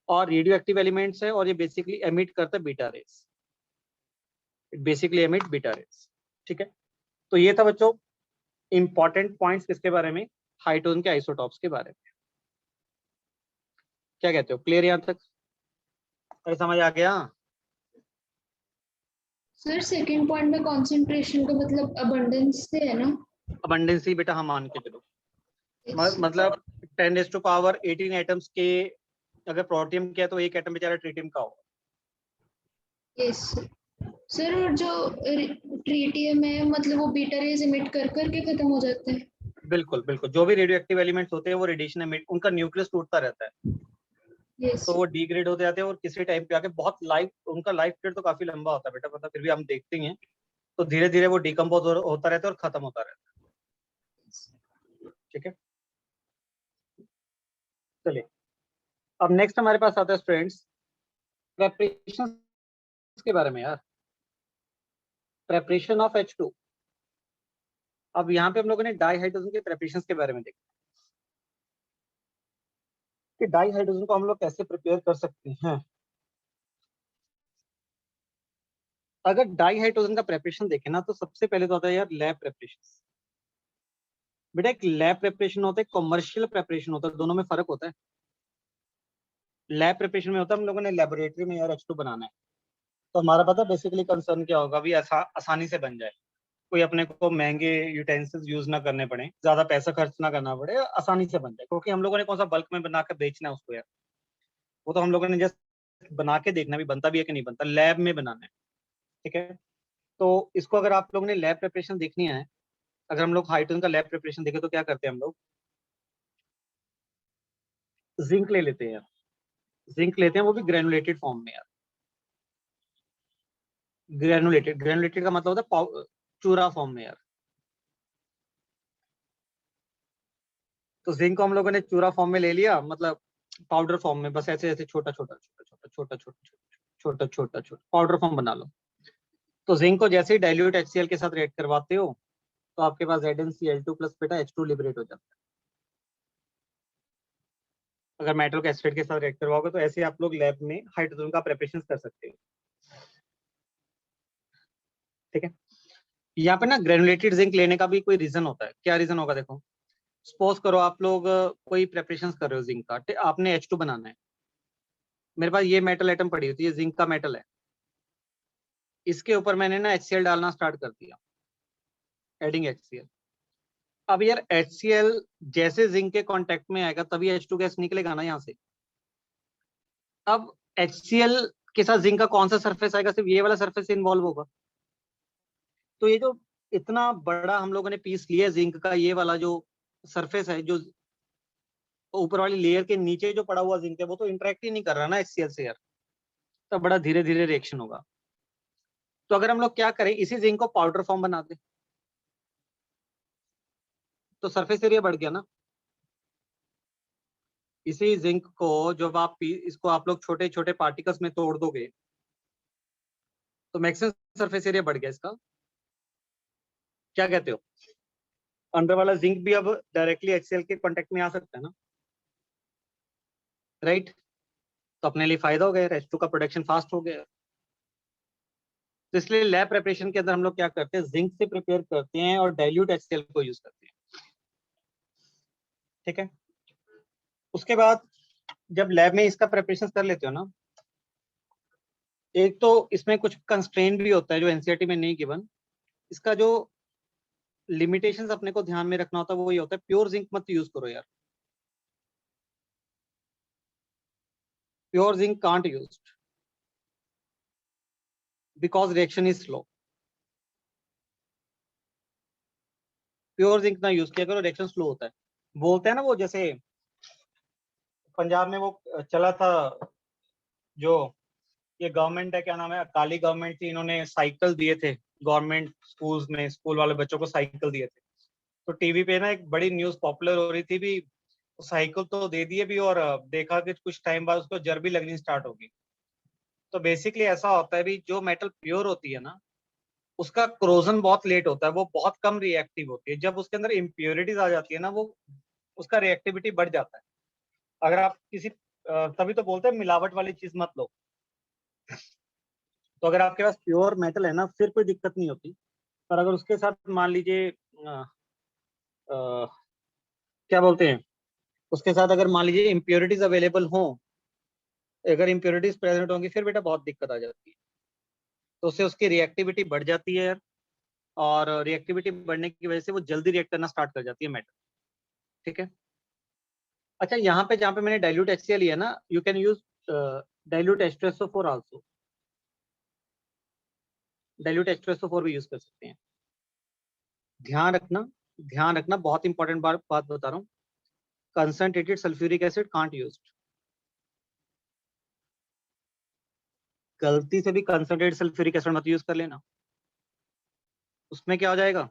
और रेडियो एक्टिव एलिमेंट्स है, और ये बेसिकली एमिट करता है beta rays, it basically emit beta rays, ठीक है। तो ये था बच्चों इंपॉर्टेंट पॉइंट्स किसके बारे में, हाइड्रोजन के आइसोटॉप्स के बारे में। क्या कहते हो, क्लियर यहाँ तक, समझ आ गया? सर सेकंड पॉइंट में कंसंट्रेशन का मतलब अबंडेंस से है ना? अबंडेंस ही बेटा हम मान के चलो, Yes. मतलब 10⁻18 एटम्स के अगर प्रोटियम किया तो एक एटम बेचारा ट्रिटियम का होगा। यस सर, और जो ट्रीटियम है मतलब वो बीटा रेज इमिट कर करके खत्म हो जाते हैं। बिल्कुल बिल्कुल, जो भी रेडियो एक्टिव एलिमेंट्स होते हैं वो रेडिएशन एमिट, उनका न्यूक्लियस टूटता रहता है, यस तो वो डिग्रेड होते जाते हैं, और किसी टाइम पे आके बहुत लाइफ, उनका लाइफ पीरियड तो काफी लंबा होता है बेटा, पता फिर भी हम देखते ही हैं, तो धीरे धीरे वो डिकम्पोज होता रहता है और खत्म होता रहता है, ठीक है। चलिए अब नेक्स्ट हमारे पास आता है स्टूडेंट्स प्रेपरेशन के बारे में यार, प्रेपरेशन ऑफ H2। अब यहाँ पे हम लोगों ने डाई हाइड्रोजन के प्रेपरेशन के बारे में देखा कि डाई हाइड्रोजन को हम लोग कैसे प्रिपेयर कर सकते हैं। अगर डाई हाइड्रोजन का प्रेपरेशन देखें ना, तो सबसे पहले तो होता है यार लैब प्रेपरेशन। बेटा एक लैब प्रेपरेशन होता है, कमर्शियल प्रेपरेशन होता है, दोनों में फर्क होता है। लैब प्रिपरेशन में होता है हम लोगों ने लेबोरेटरी में यार H2 बनाना है, तो हमारा पता बेसिकली कंसर्न क्या होगा, भी आसानी से बन जाए, कोई अपने को महंगे यूटेंसिल्स यूज ना करने पड़े, ज्यादा पैसा खर्च ना करना पड़े, आसानी से बन जाए। क्योंकि हम लोगों ने कौन सा बल्क में बना कर बेचना है उसको यार, वो तो हम लोगों ने जस्ट बना के देखना भी बनता भी है कि नहीं बनता, लैब में बनाना है, ठीक है। तो इसको अगर आप लोगों ने लैब प्रिपरेशन देखनी है, अगर हम लोग हाइड्रोजन का लैब प्रिपरेशन देखें तो क्या करते हैं हम लोग, जिंक ले लेते हैं यार, जिंक लेते हैं, वो भी ग्रेनुलेटेड फॉर्म में यार। ग्रेनुलेटेड, ग्रेनुलेटेड का मतलब होता है चूरा फॉर्म में यार। तो जिंक को हम लोगों ने चूरा फॉर्म में ले लिया, मतलब पाउडर फॉर्म में, बस ऐसे ऐसे छोटा छोटा छोटा छोटा छोटा छोटा छोटा छोटा छोटा पाउडर फॉर्म बना लो। तो जिंक को जैसे ही डाइल्यूट HCl के साथ रिएक्ट करवाते हो, तो आपके पास ZnCl2 प्लस बेटा H2 लिबरेट हो जाता है। अगर मेटल को एसिड के साथ रिएक्ट करवाओगे तो ऐसे आप लोग लैब में हाइड्रोजन का प्रिपरेशन कर सकते हो, ठीक है। यहाँ पे ना ग्रेनुलेटेड जिंक लेने का भी कोई रीजन होता है, क्या रीजन होगा देखो। सपोज करो आप लोग कोई प्रेपरेशन कर रहे हो जिंक का, आपने H2 बनाना है, मेरे पास ये मेटल एटम पड़ी होती है, ये जिंक का मेटल है, इसके ऊपर मैंने ना HCl डालना स्टार्ट कर दिया, एडिंग HCl। अब यार HCl जैसे जिंक के कांटेक्ट में आएगा तभी H2 गैस निकलेगा ना यहाँ से। अब HCl के साथ जिंक का कौन सा सरफेस आएगा, सिर्फ ये वाला सरफेस इन्वॉल्व होगा। तो ये जो इतना बड़ा हम लोगों ने पीस लिया जिंक का, ये वाला जो सरफेस है, जो ऊपर वाली लेयर के नीचे जो पड़ा हुआ जिंक है, वो तो इंटरेक्ट ही नहीं कर रहा ना HCl से यार, तो बड़ा धीरे धीरे रिएक्शन होगा। तो अगर हम लोग क्या करें, इसी जिंक को पाउडर फॉर्म बना दे, तो सरफेस एरिया बढ़ गया ना। इसी जिंक को जब आप इसको आप लोग छोटे छोटे पार्टिकल्स में तोड़ दोगे तो मैक्सिमम सरफेस एरिया बढ़ गया इसका। क्या कहते हो? अंदर वाला जिंक भी अब डायरेक्टली HCl के कांटेक्ट में आ सकता है ना, राइट? तो अपने लिए फायदा हो गया, H2 का प्रोडक्शन फास्ट हो गया। तो इसलिए लैब प्रिपरेशन के अंदर हम लोग क्या करते हैं, जिंक से प्रिपेयर करते हैं और डाइल्यूट HCl को यूज करते हैं। ठीक है, उसके बाद जब लैब में इसका प्रिपरेशन कर लेते हो ना, एक तो इसमें कुछ कंस्ट्रेंट भी होता है जो एनसीईआरटी में नहीं गिवन। इसका जो लिमिटेशंस अपने को ध्यान में रखना होता है वो ये होता है, प्योर जिंक मत यूज करो यार, pure zinc can't use because reaction is slow. Pure zinc ना यूज किया करो, रिएक्शन स्लो होता है। बोलते हैं ना वो, जैसे पंजाब में वो चला था जो ये गवर्नमेंट है, क्या नाम है, अकाली गवर्नमेंट थी, इन्होंने साइकिल दिए थे गवर्नमेंट स्कूल्स में, स्कूल वाले बच्चों को साइकिल दिए थे। तो टीवी पे ना एक बड़ी न्यूज पॉपुलर हो रही थी भी, साइकिल तो दे दिए भी और देखा कि कुछ टाइम बाद उसको जर भी लगनी स्टार्ट होगी। तो बेसिकली ऐसा होता है भी, जो मेटल प्योर होती है ना उसका क्रोजन बहुत लेट होता है, वो बहुत कम रिएक्टिव होती है। जब उसके अंदर इम्प्योरिटीज आ जाती है ना, वो उसका रिएक्टिविटी बढ़ जाता है। अगर आप किसी तभी तो बोलते हैं मिलावट वाली चीज मत लो। तो अगर आपके पास प्योर मेटल है ना फिर कोई दिक्कत नहीं होती, पर अगर उसके साथ मान लीजिए क्या बोलते हैं, उसके साथ अगर मान लीजिए इम्प्योरिटीज अवेलेबल हो, अगर इम्प्योरिटीज प्रेजेंट होंगी फिर बेटा बहुत दिक्कत आ जाती है। तो उससे उसकी रिएक्टिविटी बढ़ जाती है, और रिएक्टिविटी बढ़ने की वजह से वो जल्दी रिएक्ट करना स्टार्ट कर जाती है मेटल। ठीक है, अच्छा यहाँ पे जहाँ पे मैंने डाइल्यूट HCl लिया ना, you can use dilute H2SO4 also, dilute H2SO4 भी यूज कर सकते हैं। ध्यान रखना बहुत इंपॉर्टेंट बात बता रहा हूँ, concentrated sulphuric acid can't use. गलती से भी कंसंट्रेटेड सल्फ्यूरिक एसिड मत यूज कर लेना। उसमें क्या हो जाएगा,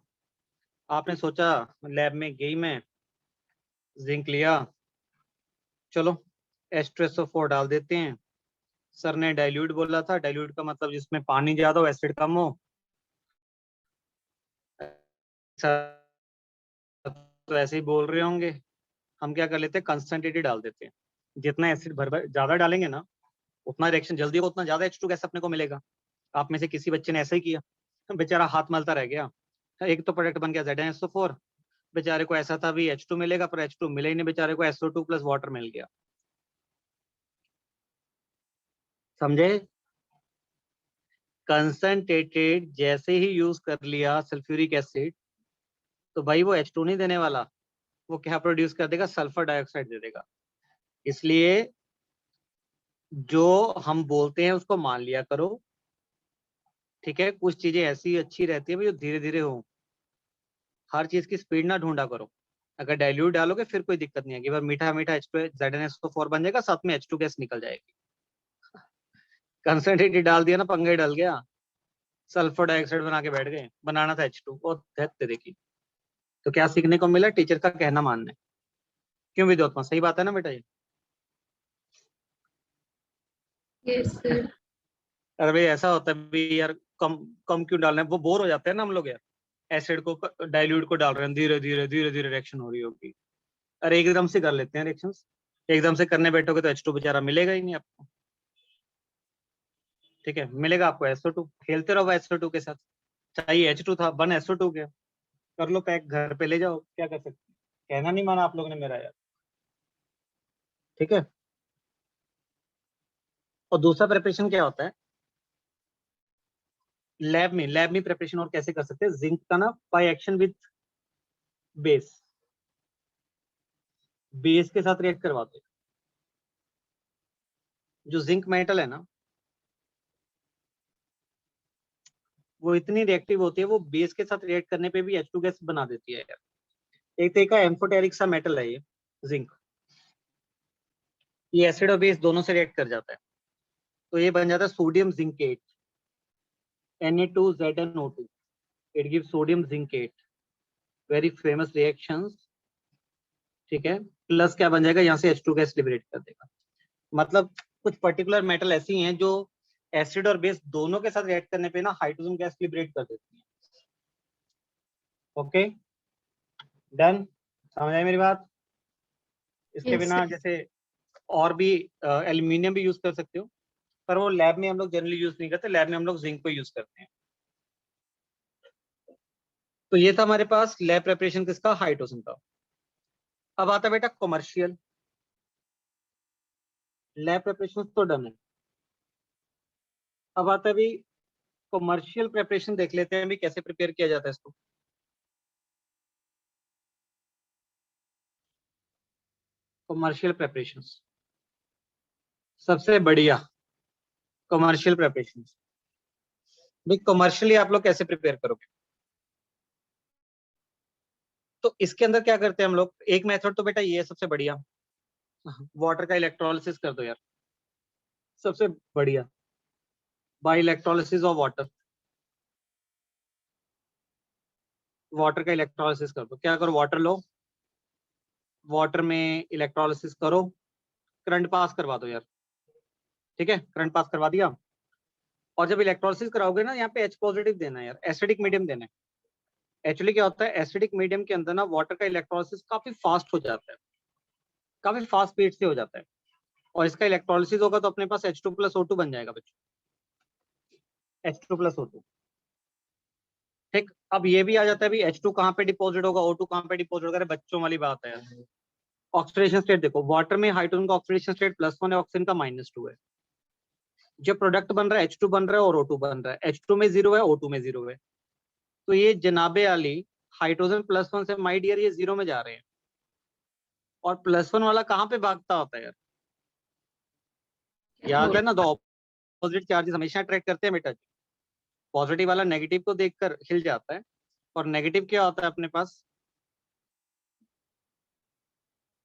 आपने सोचा लैब में गई मैं, जिंक लिया, चलो H2SO4 डाल देते हैं। सर ने डाइल्यूट बोला था, डाइल्यूट का मतलब जिसमें पानी ज्यादा हो, एसिड कम हो। तो ऐसे ही बोल रहे होंगे, हम क्या कर लेते हैं, कंसंट्रेटेड डाल देते हैं। जितना एसिड भर ज्यादा डालेंगे ना उतना रिएक्शन जल्दी होगा, उतना ज्यादा H2 गैस अपने को मिलेगा। आप में से किसी बच्चे ने ऐसा ही किया, बेचारा हाथ मलता रह गया, एक तो प्रोडक्ट बन गया ZnSO4, बेचारे को ऐसा था भी H2 मिलेगा, पर H2 मिला ही नहीं, बेचारे को SO2 प्लस वाटर मिल गया। समझे? कंसंट्रेटेड जैसे ही यूज कर लिया सल्फ्यूरिक एसिड, तो भाई वो H2 नहीं देने वाला, वो क्या प्रोड्यूस कर देगा, सल्फर डाइऑक्साइड दे देगा। इसलिए जो हम बोलते हैं उसको मान लिया करो। ठीक है, कुछ चीजें ऐसी अच्छी रहती है भाई जो धीरे धीरे हो, हर चीज की स्पीड ना ढूंढा करो। अगर डाइल्यूट डालोगे फिर कोई दिक्कत नहीं आएगी, पर मीठा मीठा H2 ZnSO4 बन जाएगा, साथ में H2 गैस निकल जाएगी। कंसंट्रेटेड डाल दिया ना, पंगा ही डल गया, सल्फर डाइऑक्साइड बना के बैठ गए, बनाना था H2 और देखी। तो क्या सीखने को मिला, टीचर का कहना मानना है। क्यों विद्योत्मा, सही बात है ना बेटा ये? Yes sir. अरे भाई ऐसा होता है भी यार, कम कम क्यों डालना है, वो बोर हो जाते हैं ना हम लोग यार, एसिड को डाइल्यूट को डाल रहे हैं, धीरे धीरे धीरे धीरे रिएक्शन हो रही होगी। अरे एकदम से कर लेते हैं रिएक्शंस, एकदम से करने बैठोगे तो H2 बेचारा मिलेगा ही नहीं आपको। ठीक है, मिलेगा आपको SO2, खेलते रहो SO2 के साथ, चाहिए H2 था, बन SO2 गया, कर लो पैक, घर पे ले जाओ, क्या कर सकते हैं। कहना नहीं माना आप लोगों ने मेरा यार। ठीक है, और दूसरा प्रिपरेशन क्या होता है लैब में प्रिपरेशन, और कैसे कर सकते हैं, जिंक का ना by action with base, base के साथ रिएक्ट करवाते हैं। जो जिंक मेटल है ना वो इतनी रिएक्टिव होती है, वो बेस के साथ रिएक्ट करने पे भी H2 गैस बना देती है यार। एक तरीका एम्फोटेरिक सा मेटल है ये जिंक, ये एसिड और बेस दोनों से रिएक्ट कर जाता है, तो ये बन जाता है sodium zincate, Na2ZnO2, it gives sodium zincate, very famous reactions ठीक है, प्लस क्या बन जाएगा, यहाँ से H2 गैस लिबरेट कर देगा। मतलब कुछ पर्टिकुलर मेटल ऐसी हैं जो एसिड और बेस दोनों के साथ रिएक्ट करने पे ना हाइड्रोजन गैस लिबरेट कर देती है। ओके, डन, समझ आई मेरी बात? इसके Yes, बिना जैसे और भी एल्यूमिनियम भी यूज कर सकते हो, पर वो लैब में हम लोग जनरली यूज नहीं करते, लैब में हम लोग जिंक को यूज करते हैं। तो ये था हमारे पास लैब प्रेपरेशन किसका, हाइड्रोजन का। अब आता है बेटा कमर्शियल। लैब प्रेपरेशन तो डन है, अब आता है भी कमर्शियल प्रेपरेशन। देख लेते हैं भी कैसे प्रिपेयर किया जाता है इसको। कमर्शियल प्रेपरेशन सबसे बढ़िया कमर्शियल प्रेपरेशन। भाई कमर्शियली आप लोग कैसे प्रिपेयर करोगे? तो इसके अंदर क्या करते हैं हम लोग, एक मेथड तो बेटा ये है सबसे बढ़िया, वाटर का इलेक्ट्रोलिसिस कर दो यार, सबसे बढ़िया, by electrolysis of water. Water का इलेक्ट्रोलिसिस कर दो। क्या करो, वाटर लो, वाटर में इलेक्ट्रोलिसिस करो, करंट पास करवा दो यार। ठीक है, करंट पास करवा दिया। और जब इलेक्ट्रोलिसिस कराओगे ना, यहाँ पे H पॉजिटिव देना है यार, एसिडिक मीडियम देना है। एक्चुअली क्या होता है, एसिडिक मीडियम के अंदर ना वाटर का इलेक्ट्रोलिसिस काफी फास्ट हो जाता है, काफी फास्ट स्पीड से हो जाता है। और इसका इलेक्ट्रोलिसिस होगा तो अपने पास H2 प्लस O2 बन जाएगा बच्चों, H2 प्लस O2। ठीक, अब ये भी आ जाता है भी H2 कहाँ पे डिपॉजिट होगा, O2 कहाँ पे डिपॉजिट होगा। अरे बच्चों वाली बात है यार। ऑक्सीडेशन स्टेट देखो, वाटर में हाइड्रोजन का ऑक्सीडेशन स्टेट +1 है, ऑक्सीजन का -2 है। जो प्रोडक्ट बन रहा है H2 बन रहा है और O2 बन रहा है, H2 में 0 है, O2 में 0 है। तो ये जनाबे अली हाइड्रोजन +1 से माय डियर ये 0 में जा रहे हैं। और +1 वाला कहाँ पे भागता होता है यार, याद है ना, दो ऑपोजिट चार्जेस हमेशा अट्रैक्ट करते हैं बेटा। पॉजिटिव वाला नेगेटिव को देखकर हिल जाता है, और नेगेटिव क्या होता है अपने पास,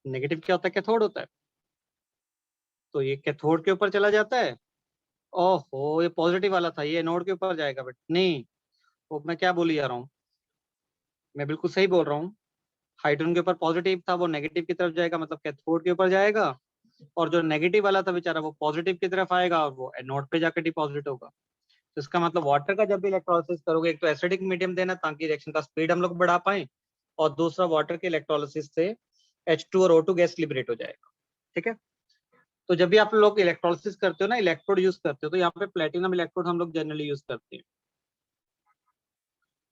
नेगेटिव क्या होता है, कैथोड होता है। तो ये कैथोड के ऊपर चला जाता है। ओहो, ये पॉजिटिव वाला था, ये एनोड के ऊपर जाएगा बेटा। नहीं, वो मैं क्या बोली जा रहा हूँ, मैं बिल्कुल सही बोल रहा हूँ। हाइड्रोजन के ऊपर पॉजिटिव था, वो नेगेटिव की तरफ जाएगा, मतलब कैथोड के ऊपर जाएगा। और जो नेगेटिव वाला था बेचारा, वो पॉजिटिव की तरफ आएगा और वो एनोड पे जाकर डिपॉजिट होगा। तो इसका मतलब वाटर का जब भी इलेक्ट्रोलिसिस करोगे, एक तो एसिडिक मीडियम देना ताकि रिएक्शन का स्पीड हम लोग बढ़ा पाए, और दूसरा वाटर के इलेक्ट्रोलिसिस से H2 और O2 गैस लिबरेट हो जाएगा। ठीक है, तो जब भी आप लोग इलेक्ट्रोलिसिस करते हो ना, इलेक्ट्रोड यूज करते हो, तो यहाँ पे प्लेटिनम इलेक्ट्रोड हम लोग जनरली यूज करते हैं।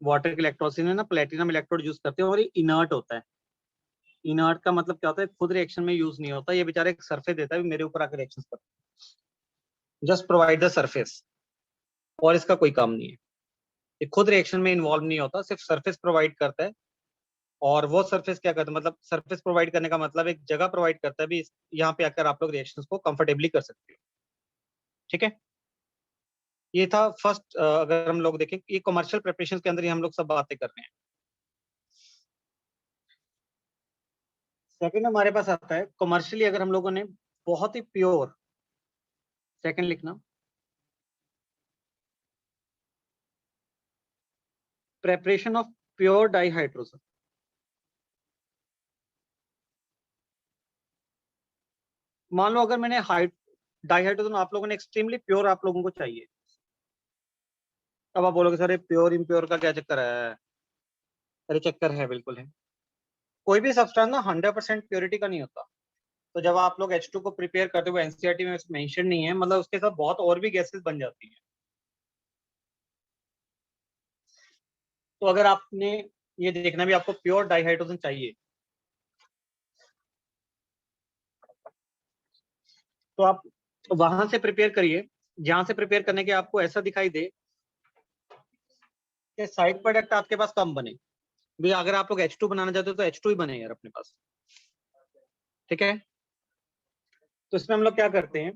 वाटर के इलेक्ट्रोलिसिस में ना प्लेटिनम इलेक्ट्रोड यूज करते हैं, और ये इनर्ट होता है। इनर्ट का मतलब क्या होता है, खुद रिएक्शन में यूज नहीं होता, ये बेचारा एक सरफेस देता है, मेरे ऊपर आकर रिएक्शन करता है, जस्ट प्रोवाइड द सरफेस, और इसका कोई काम नहीं है। ये खुद रिएक्शन में इन्वॉल्व नहीं होता, सिर्फ सरफेस प्रोवाइड करता है। और वो सरफेस क्या करता है, मतलब सरफेस प्रोवाइड करने का मतलब एक जगह प्रोवाइड करता है भी, यहाँ पे आकर आप लोग रिएक्शंस को कंफर्टेबली कर सकते हो। ठीक है, ये था फर्स्ट। अगर हम लोग देखें, ये कमर्शियल प्रिपरेशन के अंदर ही हम लोग सब बातें कर रहे हैं। सेकंड हमारे पास आता है कमर्शियली, अगर हम लोगों ने बहुत ही प्योर, सेकंड लिखना, प्रेपरेशन ऑफ प्योर डाइहाइड्रोजन। मान लो अगर मैंने डाइहाइड्रोजन आप लोगों ने एक्सट्रीमली प्योर आप लोगों को चाहिए। अब आप बोलोगे सर प्योर इम्प्योर का क्या चक्कर है? अरे चक्कर है, बिल्कुल है। कोई भी सब्सटेंस ना 100% प्योरिटी का नहीं होता। तो जब आप लोग H2 को प्रिपेयर करते हुए, एनसीईआरटी में मेंशन नहीं है, मतलब उसके साथ बहुत और भी गैसेस बन जाती हैं। तो अगर आपने ये देखना भी आपको प्योर डाइहाइड्रोजन चाहिए, तो आप वहां से प्रिपेयर करिए जहां से प्रिपेयर करने के आपको ऐसा दिखाई दे कि साइड प्रोडक्ट आपके पास कम बने। भी अगर आप लोग H2 बनाना चाहते हो तो H2 ही बने यार अपने पास। ठीक है, तो इसमें हम लोग क्या करते हैं,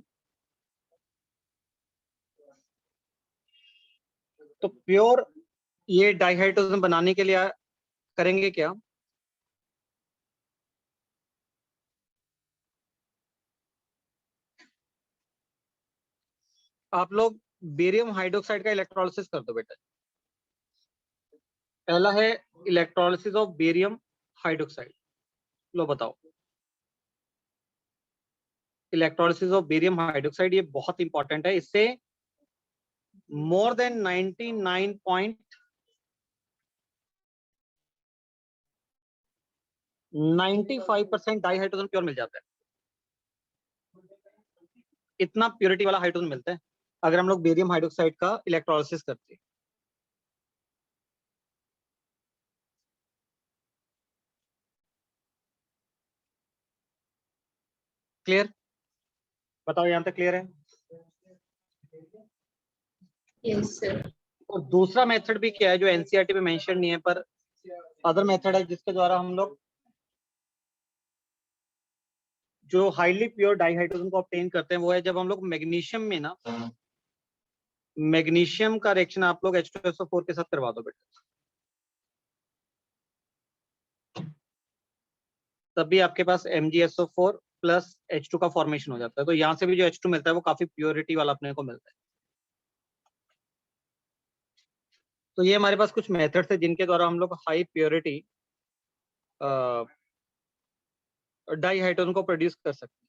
तो प्योर ये डाइहाइड्रोजन बनाने के लिए करेंगे क्या, आप लोग बेरियम हाइड्रोक्साइड का इलेक्ट्रोलिसिस कर दो बेटा। पहला है इलेक्ट्रोलिसिस ऑफ बेरियम हाइड्रोक्साइड। लो बताओ, इलेक्ट्रोलिसिस ऑफ बेरियम हाइड्रोक्साइड, ये बहुत इंपॉर्टेंट है। इससे more than 95% dihydrogen pure मिल जाता है। इतना प्योरिटी वाला हाइड्रोजन मिलता है अगर हम लोग बेरियम हाइड्रोक्साइड का इलेक्ट्रोलिसिस करते हैं। क्लियर? बताओ यहां तक क्लियर है? Yes sir. और दूसरा मेथड भी क्या है जो एनसीईआरटी में मेंशन नहीं है, पर अदर मेथड है जिसके द्वारा हम लोग जो हाईली प्योर डाइहाइड्रोजन को ऑब्टेन करते हैं, वो है जब हम लोग मैग्नीशियम में ना, मैग्नीशियम का रिएक्शन आप लोग H2SO4 के साथ करवा दो बेटा, तब भी आपके पास MgSO4 प्लस H2 का फॉर्मेशन हो जाता है। तो यहाँ से भी जो H2 मिलता है वो काफी प्योरिटी वाला अपने को मिलता है। तो ये हमारे पास कुछ मेथड्स है जिनके द्वारा हम लोग हाई प्योरिटी डाइहाइड्रोजन को प्रोड्यूस कर सकते हैं।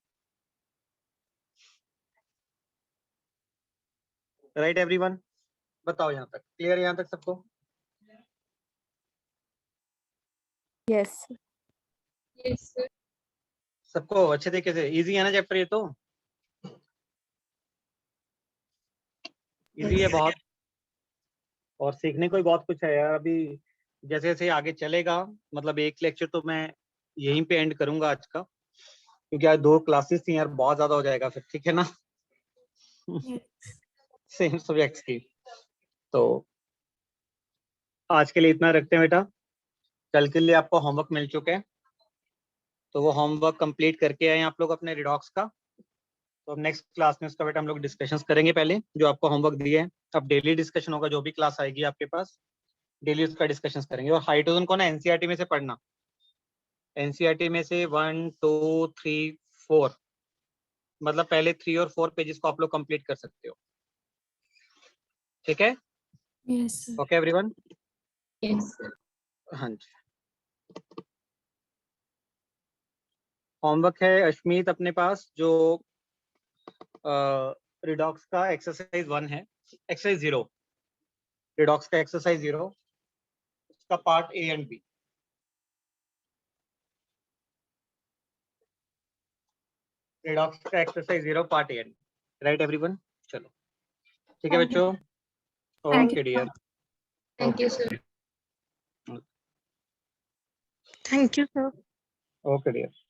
Right everyone? बताओ यहाँ तक क्लियर है? यहाँ तक सबको? Yes yes sir. सबको अच्छे तरीके से? इजी है ना चैप्टर? ये तो इजी है बहुत, और सीखने को भी बहुत कुछ है यार। अभी जैसे जैसे आगे चलेगा, मतलब एक लेक्चर तो मैं यहीं पे एंड करूंगा आज का, क्योंकि आज 2 क्लासेस थी यार, बहुत ज्यादा हो जाएगा फिर, ठीक है ना? सेम सब्जेक्ट्स की। तो आज के लिए इतना रखते हैं बेटा। कल के लिए आपको होमवर्क मिल चुके हैं, तो वो होमवर्क कंप्लीट करके आए आप लोग अपने रिडॉक्स का। तो अब नेक्स्ट क्लास में उसका बेटा हम लोग डिस्कशंस करेंगे। पहले जो आपको होमवर्क दिए हैं, अब डेली डिस्कशन होगा, जो भी क्लास आएगी आपके पास डेली उसका डिस्कशंस करेंगे। और हाइड्रोजन को ना एनसीईआरटी में से पढ़ना, एनसीईआरटी में से 1 2 3 4, मतलब पहले 3 और 4 पेजेस को आप लोग कंप्लीट कर सकते हो। ठीक है? Yes okay everyone? Yes sir. हाँ जी। होमवर्क है अश्मीत अपने पास, जो रिडॉक्स का एक्सरसाइज 1 है, एक्सरसाइज 0, रिडॉक्स का एक्सरसाइज 0, उसका part A and B। Redox का exercise 0 part A and, right everyone? चलो ठीक है बच्चों। Okay dear. Thank you sir. Thank you sir. Okay dear.